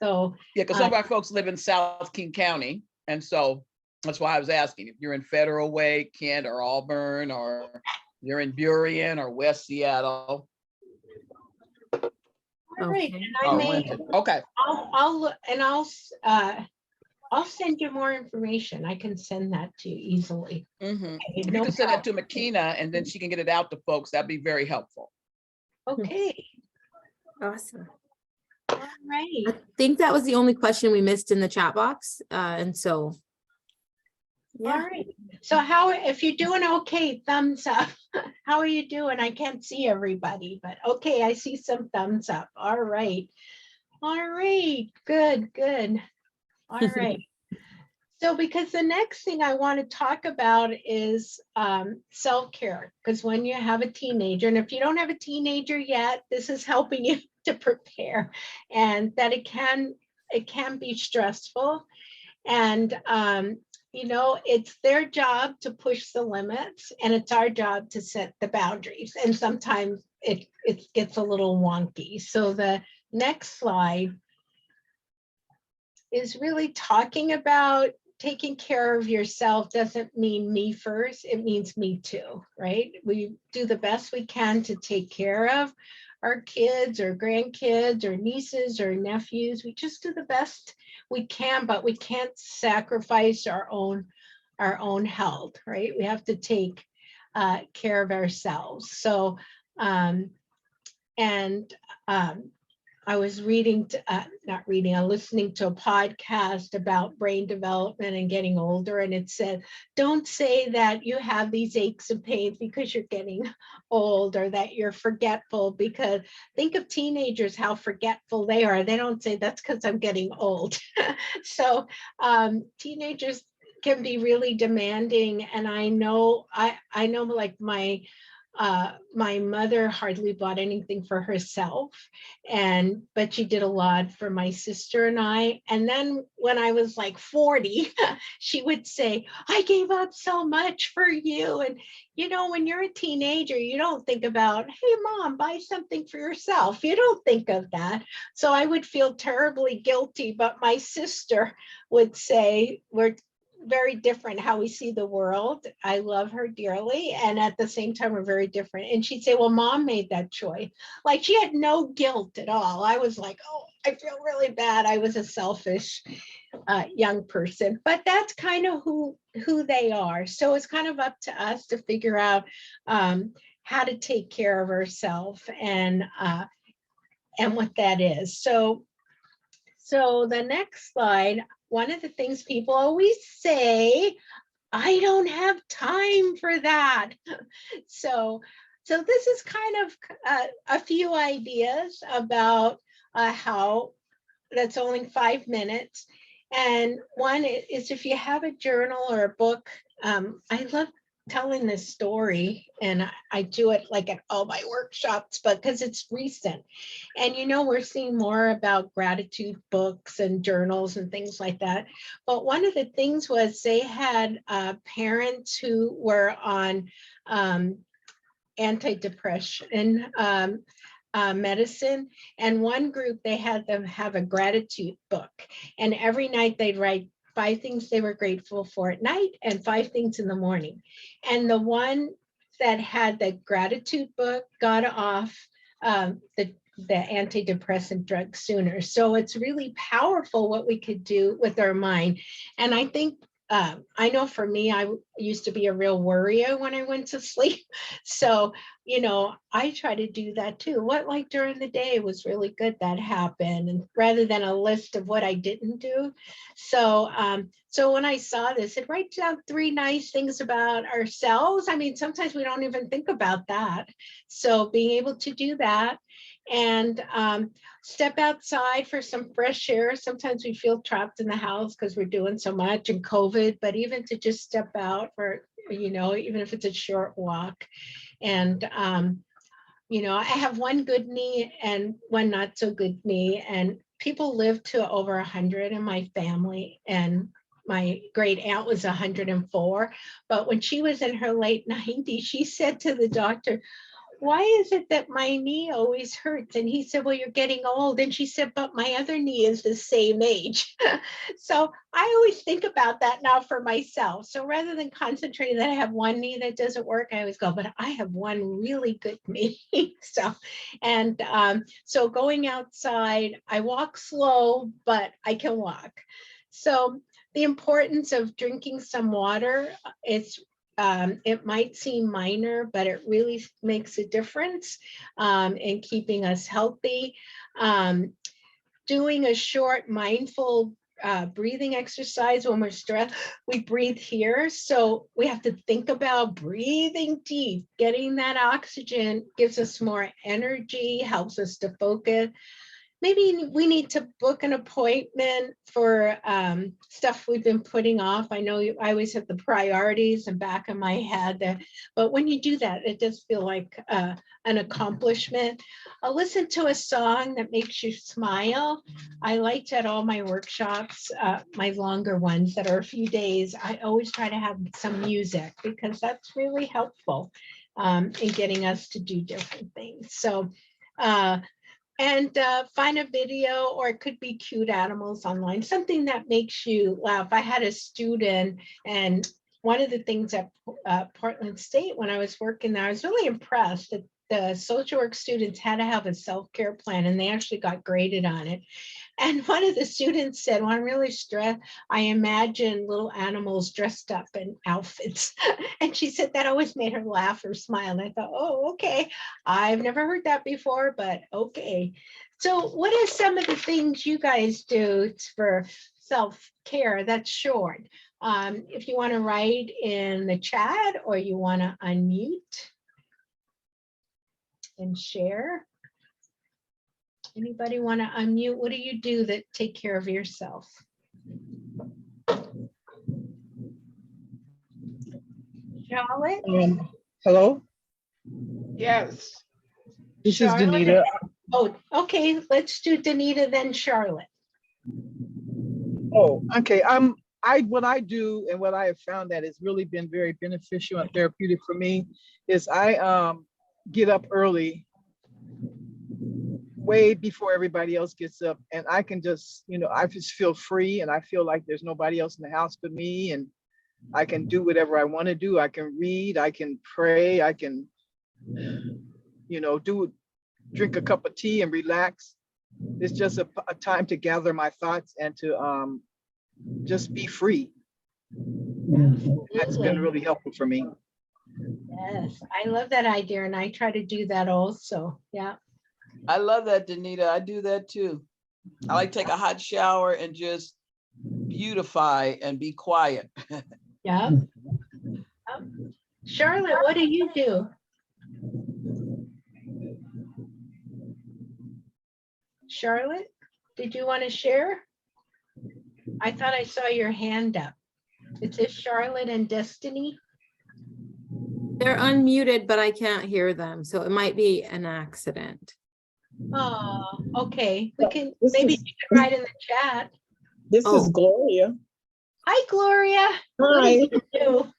So yeah, because some of our folks live in South King County. And so that's why I was asking if you're in Federal Way, Kent or Auburn, or you're in Burien or West Seattle. All right, and I may, okay. I'll send you more information. I can send that to you easily. Okay, if you can send that to Makina and then she can get it out to folks, that'd be very helpful. Okay. Awesome. All right. I think that was the only question we missed in the chat box. And so, All yeah. right. So how, if you're doing okay, thumbs up. How are you doing? I can't see everybody, but okay, I see some thumbs up. All right. All right. Good, good. All right. So because the next thing I want to talk about is self-care, because when you have a teenager, and if you don't have a teenager yet, this is helping you to prepare, and that it can be stressful. And you know, it's their job to push the limits, and it's our job to set the boundaries. And sometimes it gets a little wonky. So the next slide is really talking about taking care of yourself doesn't mean me first, it means me too, right? We do the best we can to take care of our kids or grandkids or nieces or nephews. We just do the best we can, but we can't sacrifice our own health, right? We have to take care of ourselves. So, I was listening to a podcast about brain development and getting older, and it said, don't say that you have these aches and pains because you're getting old, or that you're forgetful, because think of teenagers, how forgetful they are. They don't say that's because I'm getting old. So teenagers can be really demanding, and I know like my mother hardly bought anything for herself, but she did a lot for my sister and I. And then when I was like 40, she would say, I gave up so much for you. And you know, when you're a teenager, you don't think about, hey mom, buy something for yourself. You don't think of that. So I would feel terribly guilty, but my sister would say, we're very different how we see the world. I love her dearly, and at the same time we're very different. And she'd say, well, mom made that choice. Like, she had no guilt at all. I was like, oh, I feel really bad. I was a selfish young person, but that's kind of who they are. So it's kind of up to us to figure out how to take care of ourselves and what that is. So the next slide, one of the things people always say, I don't have time for that. So this is kind of a few ideas about how that's only 5 minutes. And one is, if you have a journal or a book, I love telling this story, and I do it like at all my workshops, but because it's recent. And you know, we're seeing more about gratitude books and journals and things like that. But one of the things was they had parents who were on antidepressant medicine, and one group, they had them have a gratitude book, and every night they'd write 5 things they were grateful for at night and 5 things in the morning. And the one that had the gratitude book got off the antidepressant drug sooner. So it's really powerful what we could do with our mind. And I think I know for me, I used to be a real worrier when I went to sleep. So, you know, I try to do that too. What, like, during the day was really good that happened, and rather than a list of what I didn't do. So, so when I saw this, it writes down 3 nice things about ourselves. I mean, sometimes we don't even think about that. So being able to do that, and step outside for some fresh air. Sometimes we feel trapped in the house because we're doing so much in COVID, but even to just step out for, you know, even if it's a short walk. And, you know, I have one good knee and one not so good knee, and people live to over 100 in my family. And my great aunt was 104, but when she was in her late 90s, she said to the doctor, why is it that my knee always hurts? And he said, well, you're getting old. And she said, but my other knee is the same age. So I always think about that now for myself. So rather than concentrating that I have one knee that doesn't work, I always go, but I have one really good knee. So going outside, I walk slow, but I can walk. So the importance of drinking some water, it might seem minor, but it really makes a difference in keeping us healthy. doing a short mindful breathing exercise when we're stressed. We breathe here. So we have to think about breathing deep, getting that oxygen gives us more energy, helps us to focus. Maybe we need to book an appointment for stuff we've been putting off. I know I always have the priorities in back of my head, but when you do that, it does feel like an accomplishment. I'll listen to a song that makes you smile. I liked at all my workshops, my longer ones that are a few days, I always try to have some music because that's really helpful in getting us to do different things. So, and find a video, or it could be cute animals online, something that makes you laugh. I had a student, and one of the things at Portland State when I was working there, I was really impressed that the social work students had to have a self-care plan, and they actually got graded on it. And one of the students said, when I'm really stressed, I imagine little animals dressed up in outfits. And she said that always made her laugh or smile. And I thought, oh, okay. I've never heard that before, but okay. So what are some of the things you guys do for self-care that's short? If you want to write in the chat or you want to unmute and share. Anybody want to unmute? What do you do that take care of yourself? Charlotte? Hello, Yes. this Charlotte? is Danita. Oh, okay. Let's do Danita, then Charlotte. Oh, okay. What I do and what I have found that has really been very beneficial and therapeutic for me is I get up early, way before everybody else gets up, and I can just, I just feel free, and I feel like there's nobody else in the house but me, and I can do whatever I want to do. I can read, I can pray, I can, drink a cup of tea and relax. It's just a time to gather my thoughts and to just be free. That's been really helpful for me. Yes, I love that idea, and I try to do that also. Yeah. I love that, Danita. I do that too. I like to take a hot shower and just beautify and be quiet. Yeah. Charlotte, what do you do? Charlotte, did you want to share? I thought I saw your hand up. It says Charlotte and Destiny. They're unmuted, but I can't hear them, so it might be an accident. Oh, okay. We can This maybe is- you can write in the chat. This is Oh. Gloria. Hi, Gloria. What do Hi. you do?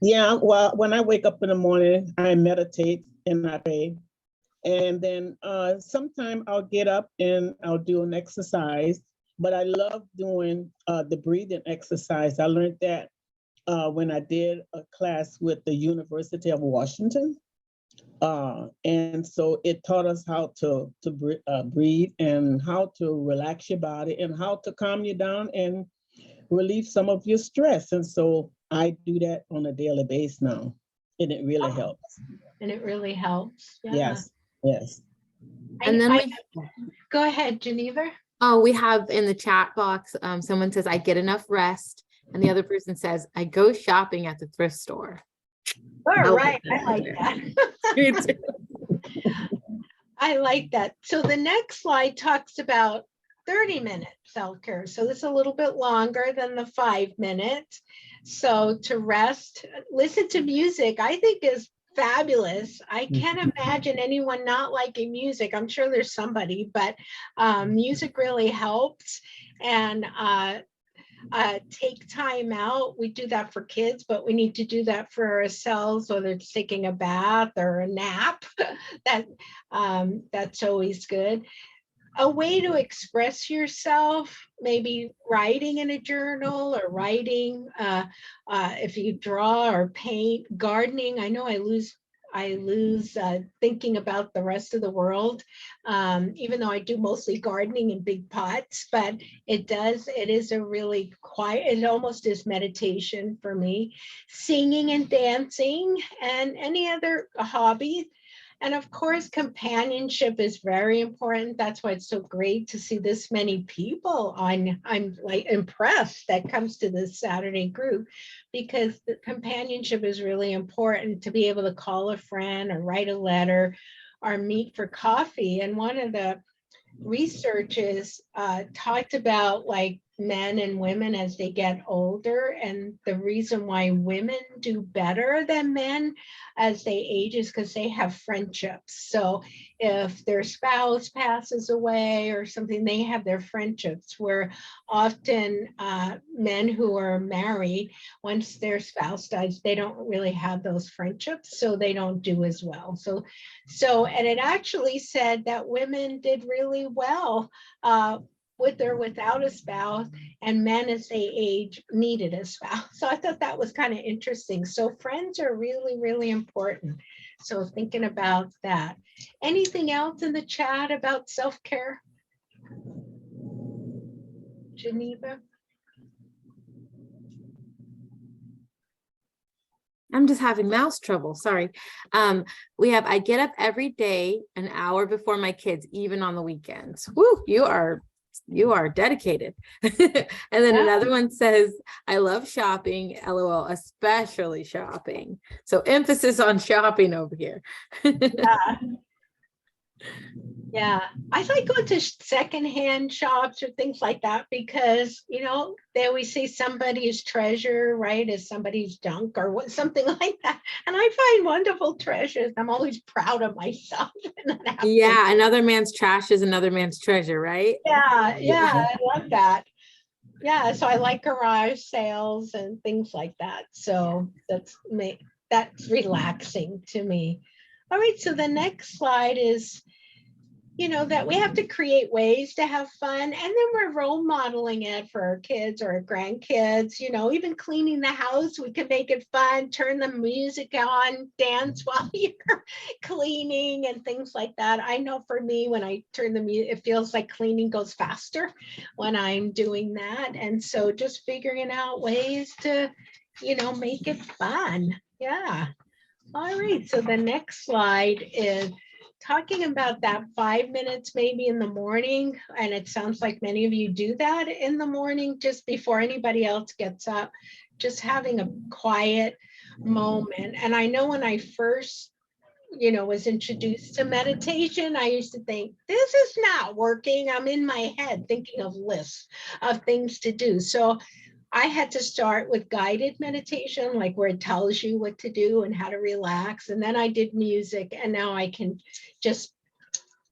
Yeah, well, when I wake up in the morning, I meditate and I pray. And then sometime I'll get up and I'll do an exercise, but I love doing the breathing exercise. I learned that when I did a class with the University of Washington. And so it taught us how to breathe and how to relax your body and how to calm you down and relieve some of your stress. And so I do that on a daily basis now, and it really helps. And it really helps. Yeah. Yes, yes. And then Go ahead, Geneva. we have in the chat box, someone says, I get enough rest. And the other person says, I go shopping at the thrift store. All right, I like that. I like that. So the next slide talks about 30-minute self-care. So this is a little bit longer than the 5 minutes. So to rest, listen to music, I think is fabulous. I can't imagine anyone not liking music. I'm sure there's somebody, but music really helps. And take time out. We do that for kids, but we need to do that for ourselves, whether it's taking a bath or a nap. That's always good. A way to express yourself, maybe writing in a journal or writing, if you draw or paint, gardening. I know I lose thinking about the rest of the world, even though I do mostly gardening in big pots, but it is a really quiet, it almost is meditation for me. Singing and dancing and any other hobby. And of course, companionship is very important. That's why it's so great to see this many people on. I'm like impressed that comes to this Saturday group, because the companionship is really important, to be able to call a friend or write a letter or meet for coffee. And one of the researches talked about like men and women as they get older, and the reason why women do better than men as they age is because they have friendships. So if their spouse passes away or something, they have their friendships, where often men who are married, once their spouse dies, they don't really have those friendships, so they don't do as well. So and it actually said that women did really well with or without a spouse, and men as they age needed a spouse. So I thought that was kind of interesting. So friends are really, really important. So thinking about that. Anything else in the chat about self-care? Geneva? I'm just having mouse trouble. Sorry. We have, I get up every day an hour before my kids, even on the weekends. Woo, you are dedicated. And then Yeah. another one says, I love shopping, LOL, especially shopping. So emphasis on shopping over here. Yeah. Yeah, I like going to secondhand shops or things like that, because, you know, they always say somebody's treasure, right, is somebody's junk or what, something like that. And I find wonderful treasures. I'm always proud of myself. Yeah, another man's trash is another man's treasure, right? Yeah, I love that. Yeah, so I like garage sales and things like that. So that's relaxing to me. All right, so the next slide is, you know, that we have to create ways to have fun, and then we're role modeling it for our kids or our grandkids. You know, even cleaning the house, we can make it fun, turn the music on, dance while you're cleaning and things like that. I know for me, when I turn the music, it feels like cleaning goes faster when I'm doing that. And so just figuring out ways to, you know, make it fun. Yeah. All right, so the next slide is talking about that 5 minutes maybe in the morning. And it sounds like many of you do that in the morning just before anybody else gets up, just having a quiet moment. And I know when I first, you know, was introduced to meditation, I used to think, this is not working. I'm in my head thinking of lists of things to do. So I had to start with guided meditation, like where it tells you what to do and how to relax. And then I did music, and now I can just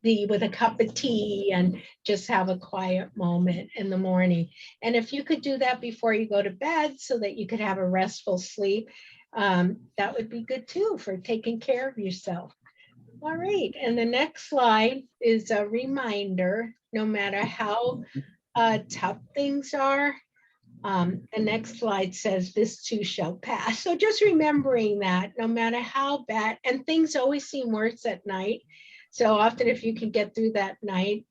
be with a cup of tea and just have a quiet moment in the morning. And if you could do that before you go to bed so that you could have a restful sleep, that would be good too for taking care of yourself. All right, and the next slide is a reminder, no matter how tough things are, the next slide says, this too shall pass. So just remembering that no matter how bad, and things always seem worse at night. So often if you can get through that night,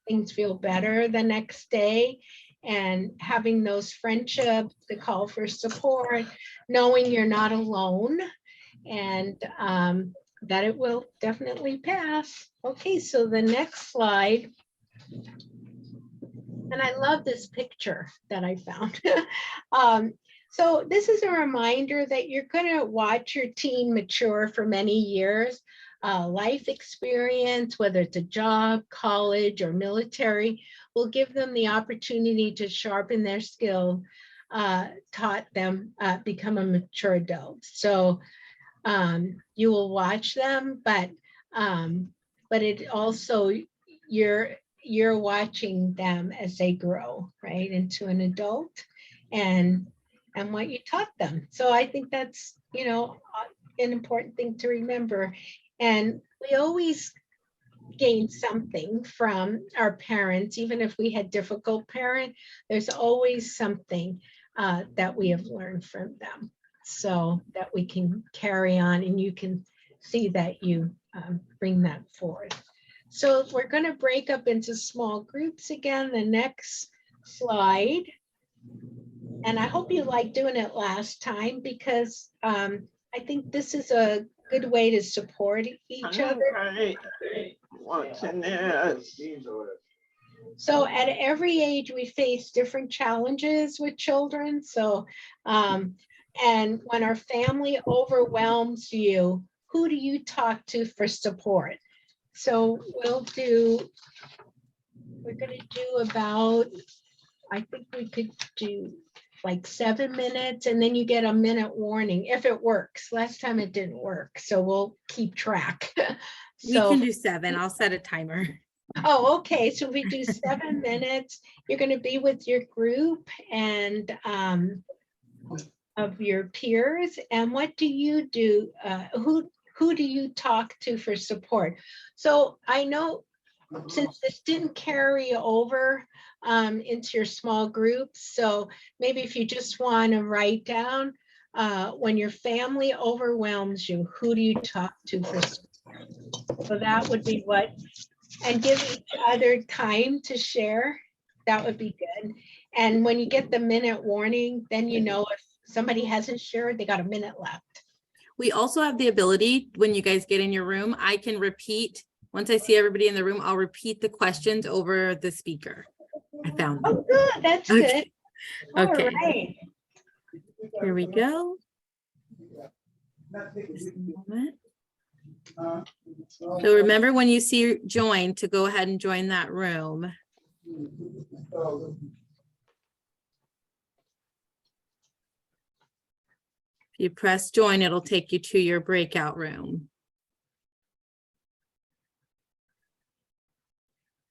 things feel better the next day. And having those friendships, the call for support, knowing you're not alone, and that it will definitely pass. Okay, so the next slide. And I love this picture that I found. So this is a reminder that you're going to watch your teen mature for many years. Life experience, whether it's a job, college, or military, will give them the opportunity to sharpen their skill, taught them become a mature adult. So you will watch them, but it also, you're watching them as they grow, right, into an adult, and what you taught them. So I think that's, you know, an important thing to remember. And we always gain something from our parents, even if we had difficult parents, there's always something that we have learned from them, so that we can carry on, and you can see that you bring that forward. So we're going to break up into small groups again, the next slide. And I hope you liked doing it last time, because I think this is a good way to support each other. Okay. Watching this. So at every age, we face different challenges with children. So, and when our family overwhelms you, who do you talk to for support? So we're gonna do about, I think we could do like 7 minutes, and then you get a minute warning if it works. Last time it didn't work, so we'll keep track. We can do 7. I'll set a timer. Oh, okay. So we do 7 minutes. You're going to be with your group and of your peers. And what do you do? Who do you talk to for support? So I know since this didn't carry over into your small groups, so maybe if you just want to write down when your family overwhelms you, who do you talk to for support? So that would be what. And give each other time to share. That would be good. And when you get the minute warning, then you know if somebody hasn't shared, they got a minute left. We also have the ability, when you guys get in your room, I can repeat, once I see everybody in the room, I'll repeat the questions over the speaker. I found them. Oh, good. That's Okay. good. All Okay. right. Here we go. Just a moment. So remember when you see join to go ahead and join that room. If you press join, it'll take you to your breakout room.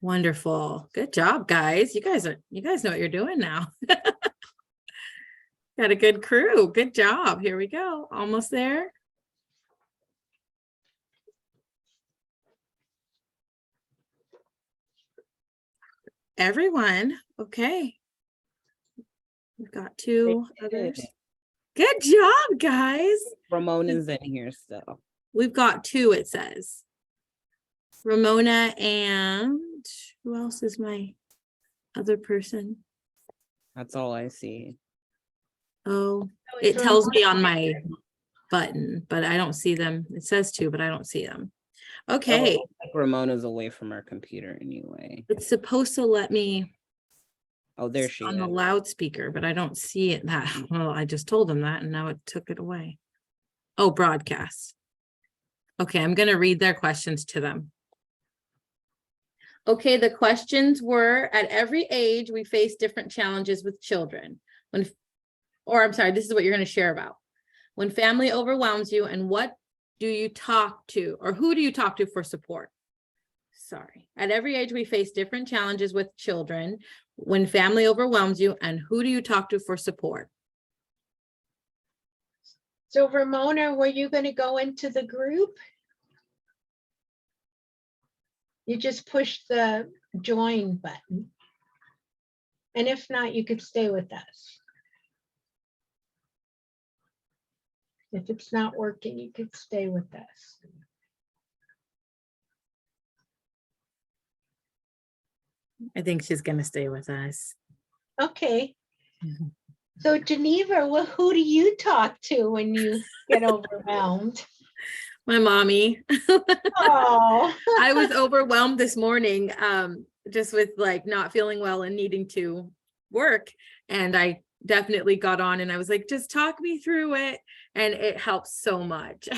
Wonderful. Good job, guys. You guys know what you're doing now. Got a good crew. Good job. Here we go. Almost there. Everyone. Okay. We've got 2 others. Good job, guys. Ramona's in here still. We've got 2, it says. Ramona and who else is my other person? That's all I see. Oh, So it it's tells me Ramona. on my button, but I don't see them. It says 2, but I don't see them. Okay. Oh, Ramona's away from her computer anyway. It's supposed to let me Oh, there she on the is. loudspeaker, but I don't see it that. Well, I just told them that and now it took it away. Oh, broadcast. Okay, I'm going to read their questions to them. Okay, the questions were, at every age, we face different challenges with children. I'm sorry, this is what you're going to share about. When family overwhelms you, and what do you talk to, or who do you talk to for support? Sorry. At every age, we face different challenges with children. When family overwhelms you, and who do you talk to for support? So Ramona, were you going to go into the group? You just push the join button. And if not, you could stay with us. If it's not working, you could stay with us. I think she's going to stay with us. Okay. So Geneva, well, who do you talk to when you get overwhelmed? My mommy. Oh. I was overwhelmed this morning, just with like not feeling well and needing to work. And I definitely got on and I was like, just talk me through it. And it helps so much.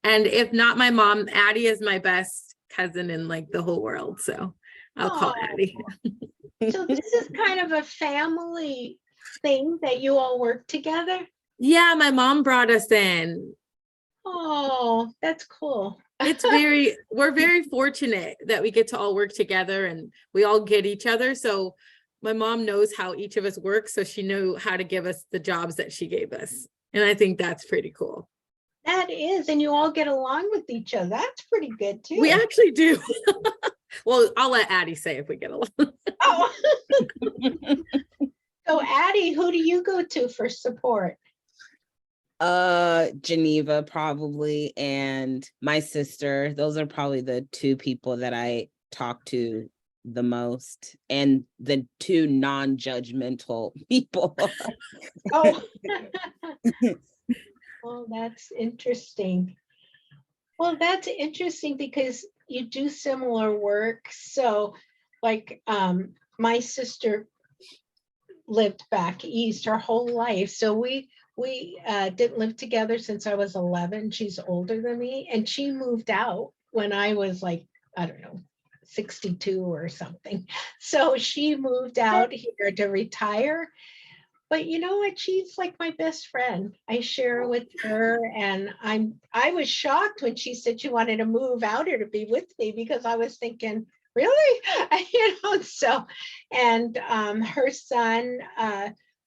And if not my mom, Addie is my best cousin in like the whole world. So I'll call Addie. So this is kind of a family thing that you all work together? Yeah, my mom brought us in. Oh, that's cool. We're very fortunate that we get to all work together and we all get each other. So my mom knows how each of us work. So she knew how to give us the jobs that she gave us. And I think that's pretty cool. That is, and you all get along with each other. That's pretty good too. We actually do. Well, I'll let Addie say if we get along. Oh. So Addie, who do you go to for support? Geneva probably, and my sister. Those are probably the 2 people that I talk to the most, and the 2 non-judgmental people. Oh. Oh, that's interesting. Well, that's interesting because you do similar work. So like my sister lived back east her whole life. So we didn't live together since I was 11. She's older than me, and she moved out when I was like, I don't know, 62 or something. So she moved out here to retire. But you know what? She's like my best friend. I share with her, and I was shocked when she said she wanted to move out here to be with me, because I was thinking, really? So, and her son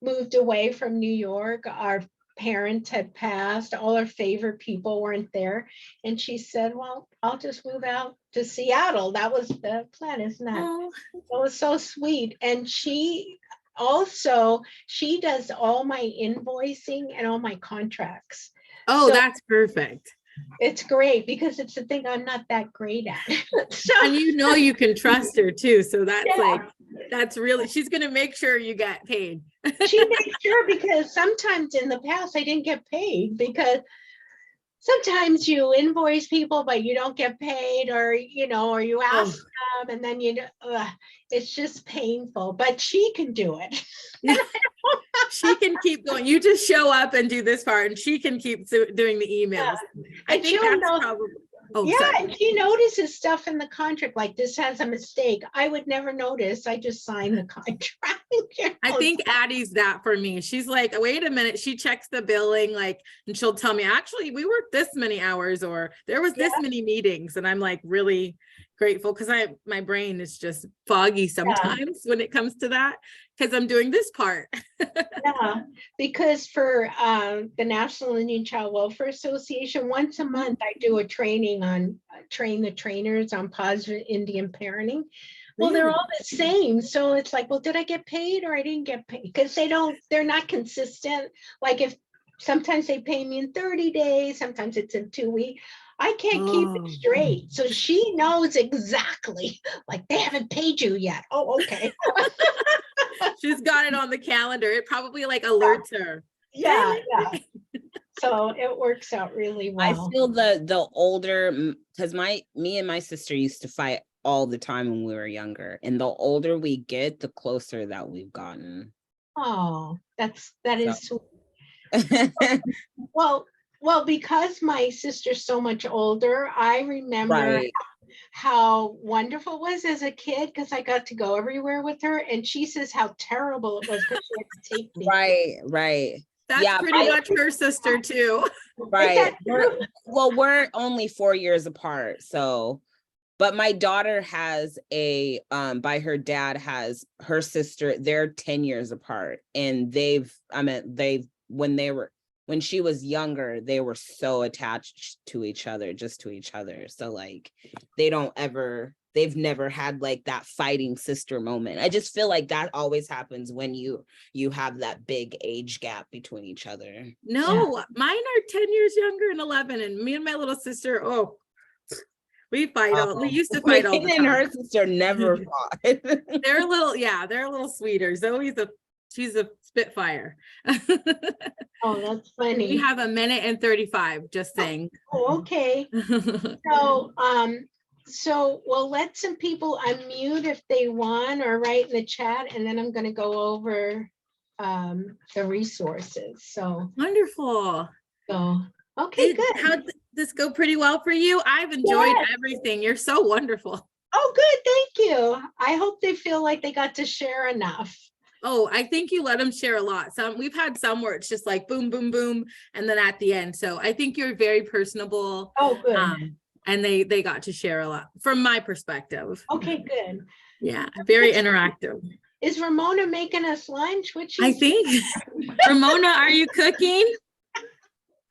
moved away from New York. Our parents had passed, all our favorite people weren't there. And she said, well, I'll just move out to Seattle. That was the plan, isn't that? Oh, It was so sweet. And she does all my invoicing and all my contracts. oh, So that's perfect. it's great because it's the thing I'm not that great at. So And you know you can trust her too. So that's Yeah. like, that's really, she's gonna make sure you get paid. she makes sure, because sometimes in the past I didn't get paid, because sometimes you invoice people but you don't get paid, or or you ask them and then it's just painful. But she can do it. She can keep going. You just show up and do this part, and she can keep doing the emails. I And think she'll that's know- probably. Oh, Yeah, sorry. and she notices stuff in the contract, like this has a mistake. I would never notice. I just sign the contract. I think Addie's that for me. She's like, wait a minute. She checks the billing, like, and she'll tell me, actually, we worked this many hours, or there was this many meetings. And I'm like really grateful, because my brain is just foggy sometimes when it comes to that, because I'm doing this part. Yeah, because for the National Indian Child Welfare Association, once a month I do a training on train the trainers on positive Indian parenting. Well, they're Really? all the same. So it's like, well, did I get paid or I didn't get paid? Because they're not consistent. Like if sometimes they pay me in 30 days, sometimes it's in 2 weeks. I can't keep Oh. it straight. So she knows exactly, like they haven't paid you yet. Oh, okay. She's got it on the calendar. It probably like alerts her. Yeah. So it works out really I well. feel the older, because me and my sister used to fight all the time when we were younger, and the older we get, the closer that we've gotten. Oh, that is sweet. Well, because my sister's so much older, I remember Right. how wonderful it was as a kid, because I got to go everywhere with her, and she says how terrible it was because she had to take me. Right. That's Yeah, pretty much her sister too. Right. We're only 4 years apart. So, but my daughter has by her dad has her sister, they're 10 years apart. And when she was younger, they were so attached to each other, just to each other. So like, they've never had like that fighting sister moment. I just feel like that always happens when you have that big age gap between each other. No, mine are 10 years younger and 11. And me and my little sister, we fight we used to fight all the Me time. and her sister never fought. They're a little sweeter. She's a spitfire. Oh, that's funny. We have 1:35, just saying. Oh, okay. So we'll let some people unmute if they want, or write in the chat, and then I'm going to go over the resources. So Wonderful. Okay, good. How did this go? Pretty well for you? I've enjoyed everything. You're so wonderful. Oh, good. Thank you. I hope they feel like they got to share enough. Oh, I think you let them share a lot. We've had some where it's just like boom, boom, boom, and then at the end. So I think you're very personable. Oh, good. And they got to share a lot from my perspective. Okay, good. Yeah, very interactive. Is Ramona making us lunch? I think. Ramona, are you cooking?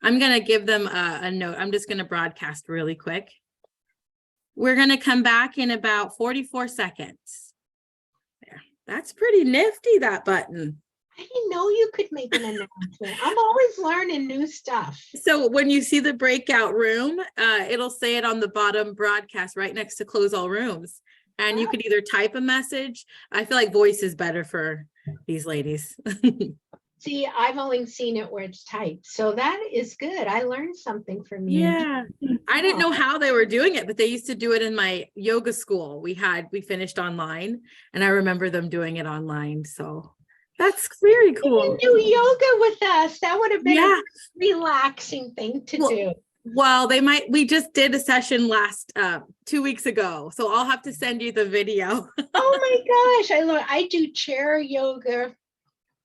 I'm going to give them a note. I'm just going to broadcast really quick. We're going to come back in about 44 seconds. There. That's pretty nifty, that button. I didn't know you could make an announcement. I'm always learning new stuff. So when you see the breakout room, it'll say it on the bottom broadcast right next to close all rooms. And you could either type a message. I feel like voice is better for these ladies. See, I've only seen it where it's typed. So that is good. I learned something from you. Yeah. I didn't know how they were doing it, but they used to do it in my yoga school. We finished online, and I remember them doing it online. So that's very You cool. can do yoga with us. That would have been Yeah. a relaxing thing to Well, do. Well, we just did a session 2 weeks ago. So I'll have to send you the video. Oh my gosh, I do chair yoga.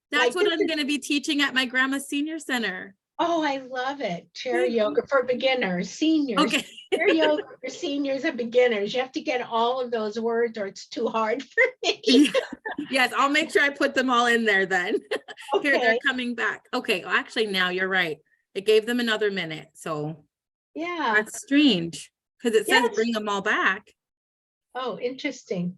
That's Like, what this I'm is- going to be teaching at my grandma's senior center. Oh, I love it. Chair Thank you. yoga for beginners, seniors. Okay. Chair yoga for seniors and beginners. You have to get all of those words or it's too hard for me. Yes, I'll make sure I put them all in there then. Here, they're Okay, coming back. Okay, well, actually, now you're right. It gave them another minute. So yeah. that's strange because it says Yes. bring them all back. Oh, interesting.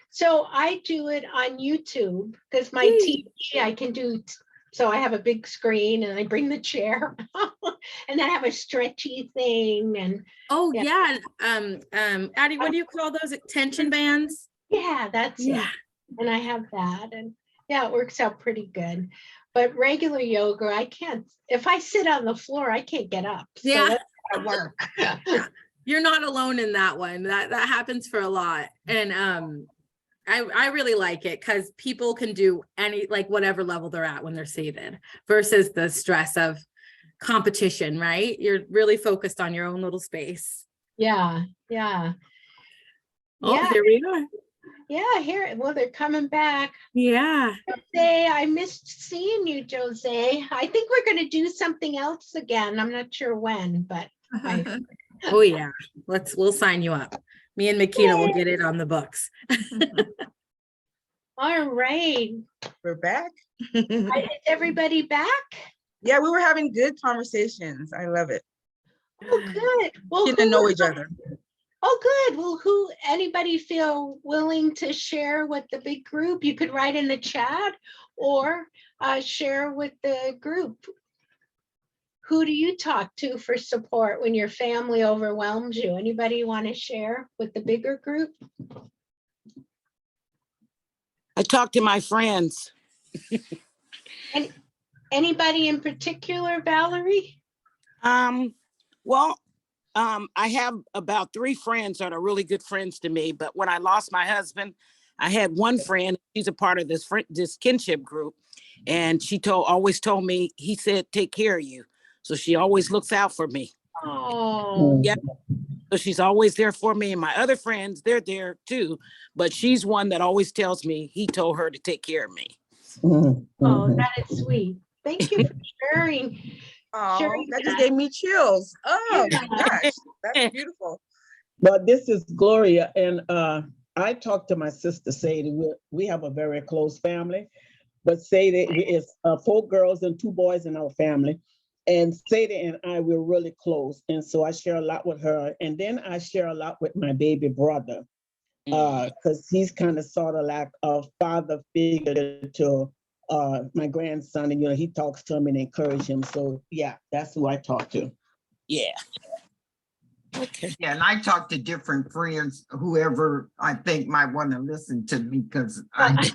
So I do it on YouTube because my Yay. TV I can do. So I have a big screen and I bring the chair and then I have a stretchy thing and Oh, Yeah. yeah. Addie, what do you call those tension bands? yeah, that's Yeah. it. And I have that and yeah, it works out pretty good. But regular yoga, I can't, if I sit on the floor, I can't get up. So Yeah. that's gotta work. You're not alone in that one. That happens for a lot. And I really like it because people can do whatever level they're at when they're seated versus the stress of competition, right? You're really focused on your own little space. Yeah. Oh, Yeah, here we are. yeah, here, well, they're coming back. Yeah. Jose, I missed seeing you, Jose. I think we're gonna do something else again. I'm not sure when, but Oh yeah. We'll sign you up. Me and Makina will get it on the books. all right. We're back. Is everybody back? Yeah, we were having good conversations. I love it. Oh, good. Well, Getting to know each other. Oh, good. Well, anybody feel willing to share with the big group? You could write in the chat or share with the group. Who do you talk to for support when your family overwhelms you? Anybody want to share with the bigger group? I talk to my friends. And anybody in particular, Valerie? Well, I have about 3 friends that are really good friends to me, but when I lost my husband, I had one friend, she's a part of this kinship group, and she always told me, he said, take care of you. So she always looks out for me. Oh, Yeah. So she's always there for me. And my other friends, they're there too, but she's one that always tells me he told her to take care of me. oh, that is sweet. Thank you for sharing. Oh, Sharing that just that. gave me chills. Oh Yeah. my gosh, that's beautiful. But this is Gloria, and I talked to my sister Sadie. We have a very close family, but Sadie is 4 girls and 2 boys in our family. And Sadie and I, we're really close. And so I share a lot with her. And then I share a lot with my baby brother, because he's kind of sort of like a father figure to my grandson. And, he talks to him and encourages him. So yeah, that's who I talk to. Yeah. Okay. Yeah, and I talk to different friends, whoever I think might want to listen to me, because I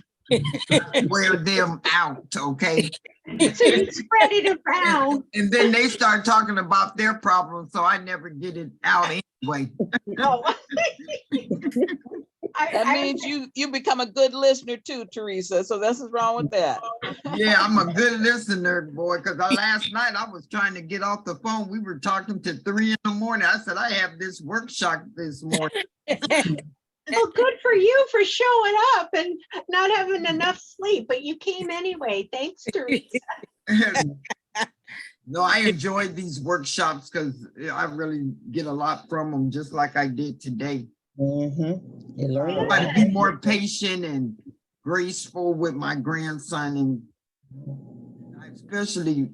wear them out, okay? So you spread it around. And then they start talking about their problems, so I never get it out anyway. Oh. That means you become a good listener too, Teresa. So that's what's wrong with that. Yeah, I'm a good listener, boy, because last night I was trying to get off the phone. We were talking to 3 in the morning. I said, I have this workshop this morning. Well, good for you for showing up and not having enough sleep, but you came anyway. Thanks, Teresa. No, I enjoyed these workshops because I really get a lot from them, just like I did today. You learn a Try lot. to be more patient and graceful with my grandson, and I especially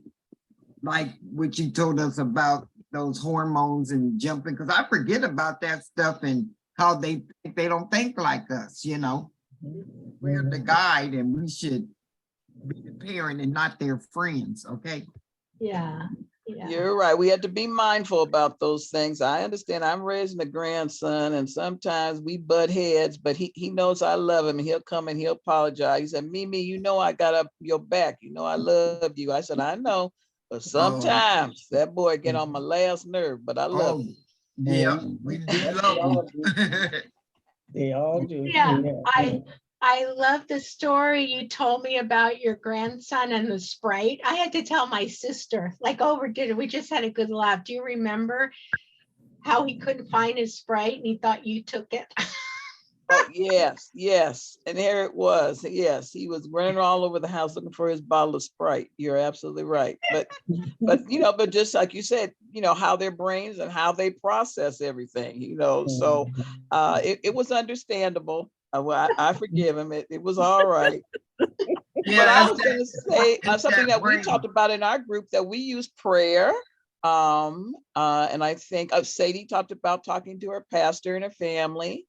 like what you told us about those hormones and jumping, because I forget about that stuff and how they don't think like us, We're the guide and we should be the parent and not their friends, okay? Yeah. Yeah. You're right. We had to be mindful about those things. I understand. I'm raising a grandson, and sometimes we butt heads, but he knows I love him, and he'll come and he'll apologize. He said, Mimi, you know I got up your back. You know I love you. I said, I know, but sometimes that boy get on my last nerve, but I love him. Yeah, we do love them. They all do. Yeah, I love the story you told me about your grandson and the Sprite. I had to tell my sister, like over dinner, we just had a good laugh. Do you remember how he couldn't find his Sprite and he thought you took it? Oh, yes, yes. And there it was. Yes, he was running all over the house looking for his bottle of Sprite. You're absolutely right. But but just like you said, how their brains and how they process everything, so it was understandable. I forgive him. It was all right. But I was going to say something that we talked about in our group, that we use prayer. And I think Sadie talked about talking to her pastor and her family.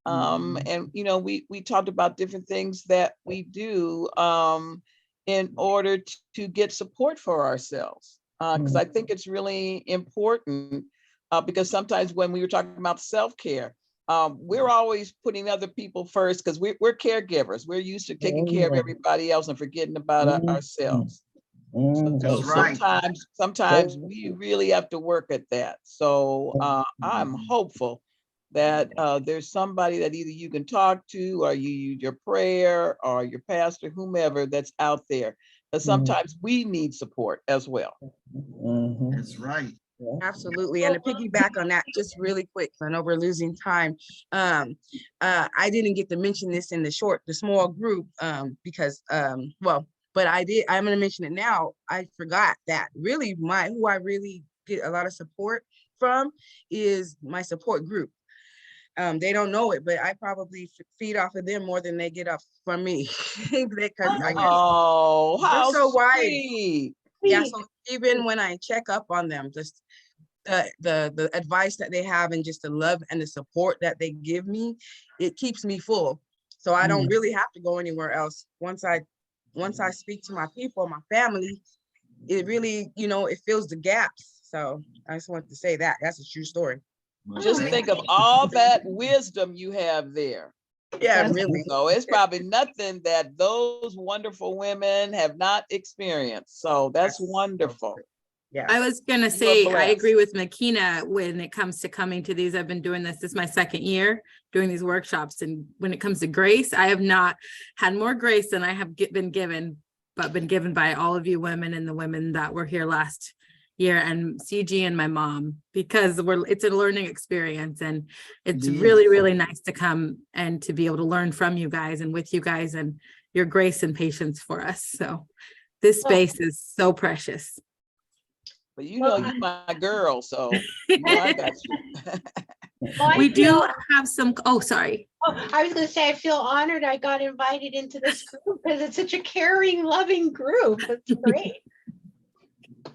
And we talked about different things that we do in order to get support for ourselves, because I think it's really important, because sometimes when we were talking about self-care, we're always putting other people first, because we're caregivers. We're used to taking care of everybody else and forgetting about ourselves. So sometimes we really have to work at that. So I'm hopeful that there's somebody that either you can talk to, or you use your prayer, or your pastor, whomever that's out there. But sometimes we need support as well. That's right. Absolutely. And to piggyback on that, just really quick, I know we're losing time. I didn't get to mention this in the small group, because, but I did. I'm going to mention it now. I forgot that really who I really get a lot of support from is my support group. They don't know it, but I probably feed off of them more than they get off from me. Because how so wide. sweet. Yeah, so even when I check up on them, just the advice that they have, and just the love and the support that they give me, it keeps me full. So I don't really have to go anywhere else. Once I speak to my people, my family, it really, it fills the gaps. So I just wanted to say that. That's a true story. Just think of all that wisdom you have there. Yeah, really. So it's probably nothing that those wonderful women have not experienced. So that's wonderful. Yeah. I was going to say, I agree with Makina when it comes to coming to these. I've been doing this is my second year doing these workshops. And when it comes to grace, I have not had more grace than I have been given, but been given by all of you women and the women that were here last year, and CG and my mom, because it's a learning experience, and it's really, really nice to come and to be able to learn from you guys and with you guys, and your grace and patience for us. So this space is so precious. But you're my girl, so I got you. We do have some, sorry. I was going to say, I feel honored I got invited into this group, because it's such a caring, loving group. It's great.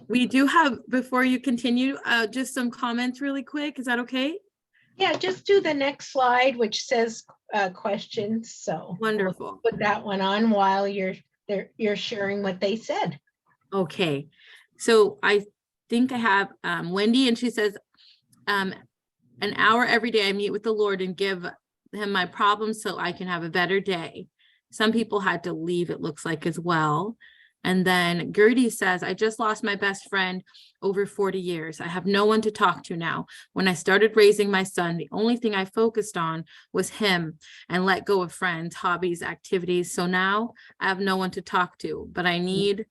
We do have, before you continue, just some comments really quick. Is that okay? Yeah, just do the next slide, which says questions. So wonderful. We'll put that one on while you're sharing what they said. Okay. So I think I have Wendy, and she says, an hour every day I meet with the Lord and give him my problems so I can have a better day. Some people had to leave, it looks like, as well. And then Gertie says, I just lost my best friend over 40 years. I have no one to talk to now. When I started raising my son, the only thing I focused on was him and let go of friends, hobbies, activities. So now I have no one to talk to, but I need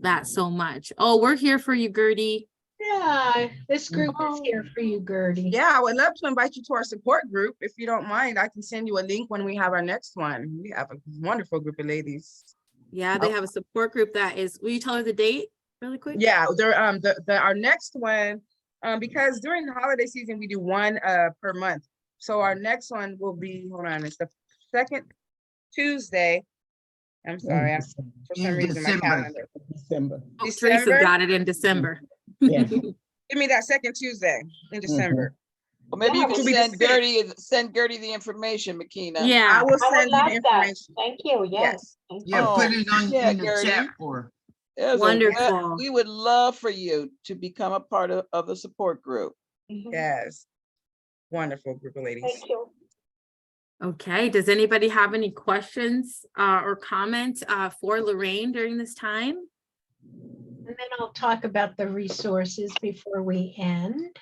that so much. Oh, we're here for you, Gertie. Yeah, this group is here for you, Gertie. Yeah, I would love to invite you to our support group. If you don't mind, I can send you a link when we have our next one. We have a wonderful group of ladies. Yeah, they have a support group that is, will you tell her the date really quick? Yeah, they're our next one, because during the holiday season, we do one per month. So our next one will be, hold on, it's the second Tuesday. I'm sorry, for some reason my calendar. December. Oh, Teresa got it in December. Yeah. Give me that second Tuesday in December. Well, maybe you can send Gertie the information, Makina. Yeah, I will send you the information. Thank you. Yes. Yeah, put it on in the chat for. Wonderful. We would love for you to become a part of the support group. Yes. Wonderful group of ladies. Thank you. Okay, does anybody have any questions or comments for Loraine during this time? And then I'll talk about the resources before we end.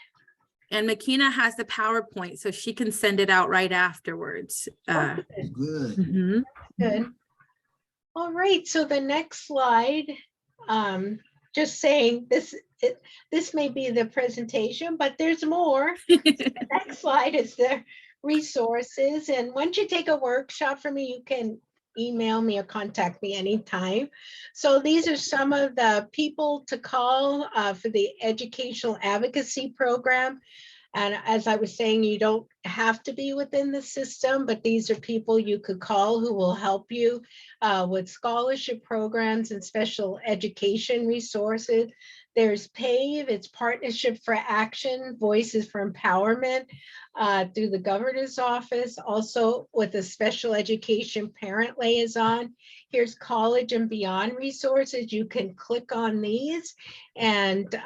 And Makina has the PowerPoint, so she can send it out right afterwards. Good. Mhm. Good. All right, so the next slide, just saying this may be the presentation, but there's more. The next slide is the resources. And once you take a workshop from me, you can email me or contact me anytime. So these are some of the people to call for the educational advocacy program. And as I was saying, you don't have to be within the system, but these are people you could call who will help you with scholarship programs and special education resources. There's PAVE, it's Partnership for Action, Voices for Empowerment through the governor's office, also with a special education parent liaison. Here's College and Beyond resources. You can click on these and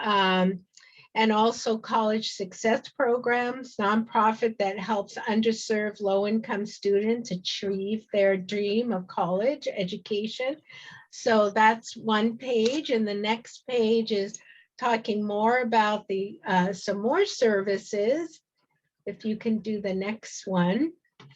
also college success programs, nonprofit that helps underserved low-income students achieve their dream of college education. So that's one page, and the next page is talking more about the some more services. If you can do the next one.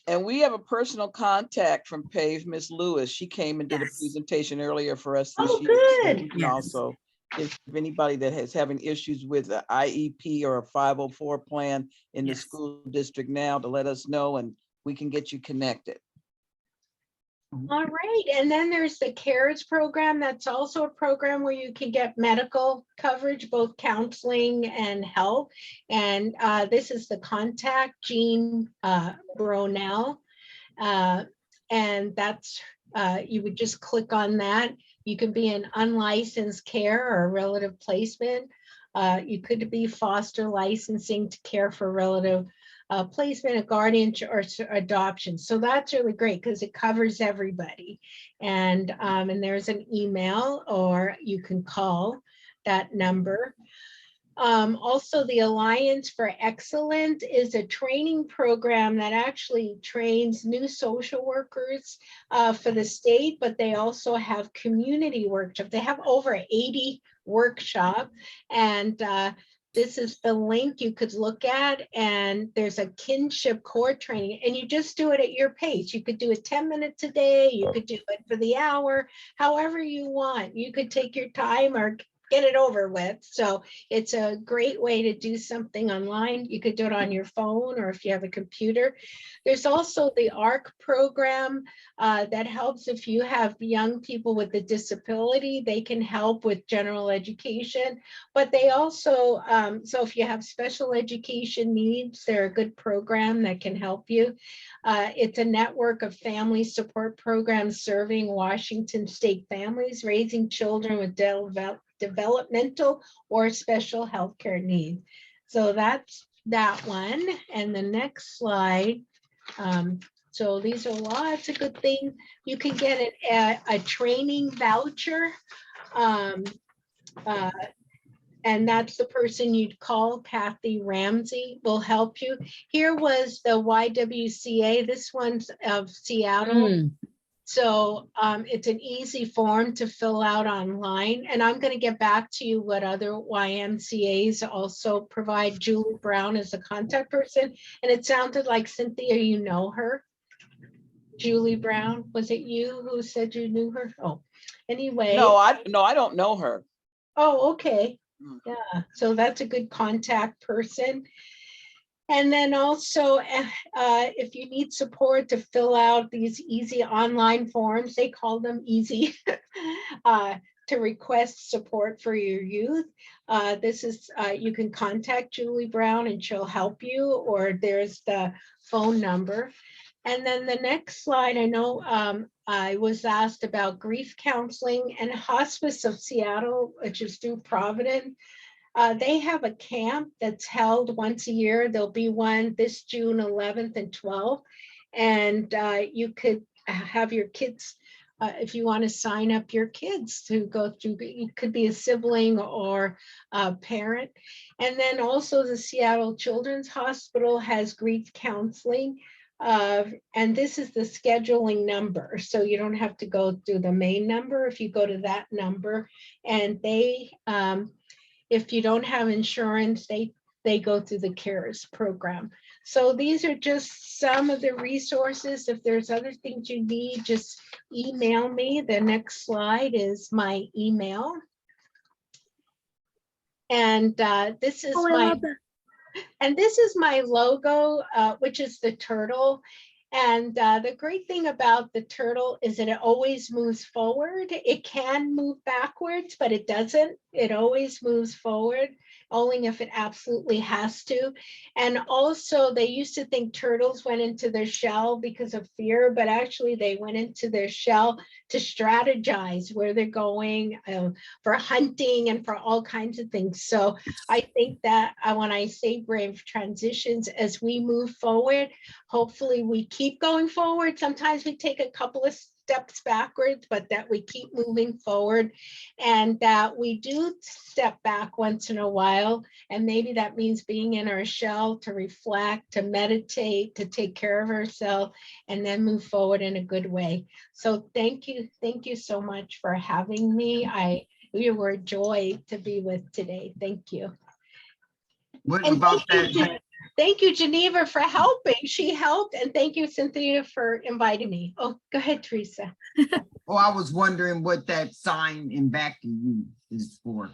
And we have a personal contact from PAVE, Miss Lewis. She came and did a Yes. presentation earlier for us this Oh, year. So good. we can Yes. also, if anybody that is having issues with the IEP or a 504 plan in the Yes. school district now, to let us know and we can get you connected. All right, and then there's the CARES program. That's also a program where you can get medical coverage, both counseling and health. And this is the contact, Jean Bronell. And that's, you would just click on that. You can be an unlicensed care or relative placement. You could be foster licensing to care for relative placement, a guardian or adoption. So that's really great because it covers everybody. And there's an email or you can call that number. Also, the Alliance for Excellence is a training program that actually trains new social workers for the state, but they also have community workshops. They have over 80 workshops, and this is the link you could look at, and there's a kinship core training, and you just do it at your pace. You could do it 10 minutes a day, you could do it for the hour, however you want. You could take your time or get it over with. So it's a great way to do something online. You could do it on your phone or if you have a computer. There's also the ARC program that helps if you have young people with a disability, they can help with general education, but they also, so if you have special education needs, they're a good program that can help you. It's a network of family support programs serving Washington state families, raising children with developmental or special healthcare needs. So that's that one. And the next slide. So these are lots of good things. You can get a training voucher. And that's the person you'd call. Kathy Ramsey will help you. Here was the YWCA. This one's of Seattle. So it's an easy form to fill out online. And I'm going to get back to you what other YMCAs also provide. Julie Brown is a contact person. And it sounded like, Cynthia, you know her. Julie Brown, was it you who said you knew her? Oh, anyway. No, I don't know her. Oh, okay. Yeah, so that's a good contact person. And then also, if you need support to fill out these easy online forms, they call them easy, to request support for your youth. This is, you can contact Julie Brown and she'll help you, or there's the phone number. And then the next slide, I know I was asked about grief counseling and Hospice of Seattle, which is through Providence. They have a camp that's held once a year. There'll be one this June 11th and 12th. And you could have your kids if you want to sign up your kids to go through, it could be a sibling or a parent. And then also the Seattle Children's Hospital has grief counseling. And this is the scheduling number. So you don't have to go through the main number. If you go to that number, and they, if you don't have insurance, they go through the CARES program. So these are just some of the resources. If there's other things you need, just email me. The next slide is my email. And this is my logo, which is the turtle. And the great thing about the turtle is that it always moves forward. It can move backwards, but it doesn't. It always moves forward, only if it absolutely has to. And also, they used to think turtles went into their shell because of fear, but actually they went into their shell to strategize where they're going, for hunting and for all kinds of things. So I think that when I say brave transitions, as we move forward, hopefully we keep going forward. Sometimes we take a couple of steps backwards, but that we keep moving forward, and that we do step back once in a while. And maybe that means being in our shell to reflect, to meditate, to take care of ourselves, and then move forward in a good way. So thank you so much for having me. You were a joy to be with today. Thank you. What And about that? Thank you, Geneva, for helping. She helped. And thank you, Cynthia, for inviting me. Oh, go ahead, Teresa. Oh, I was wondering what that sign in back of you is for.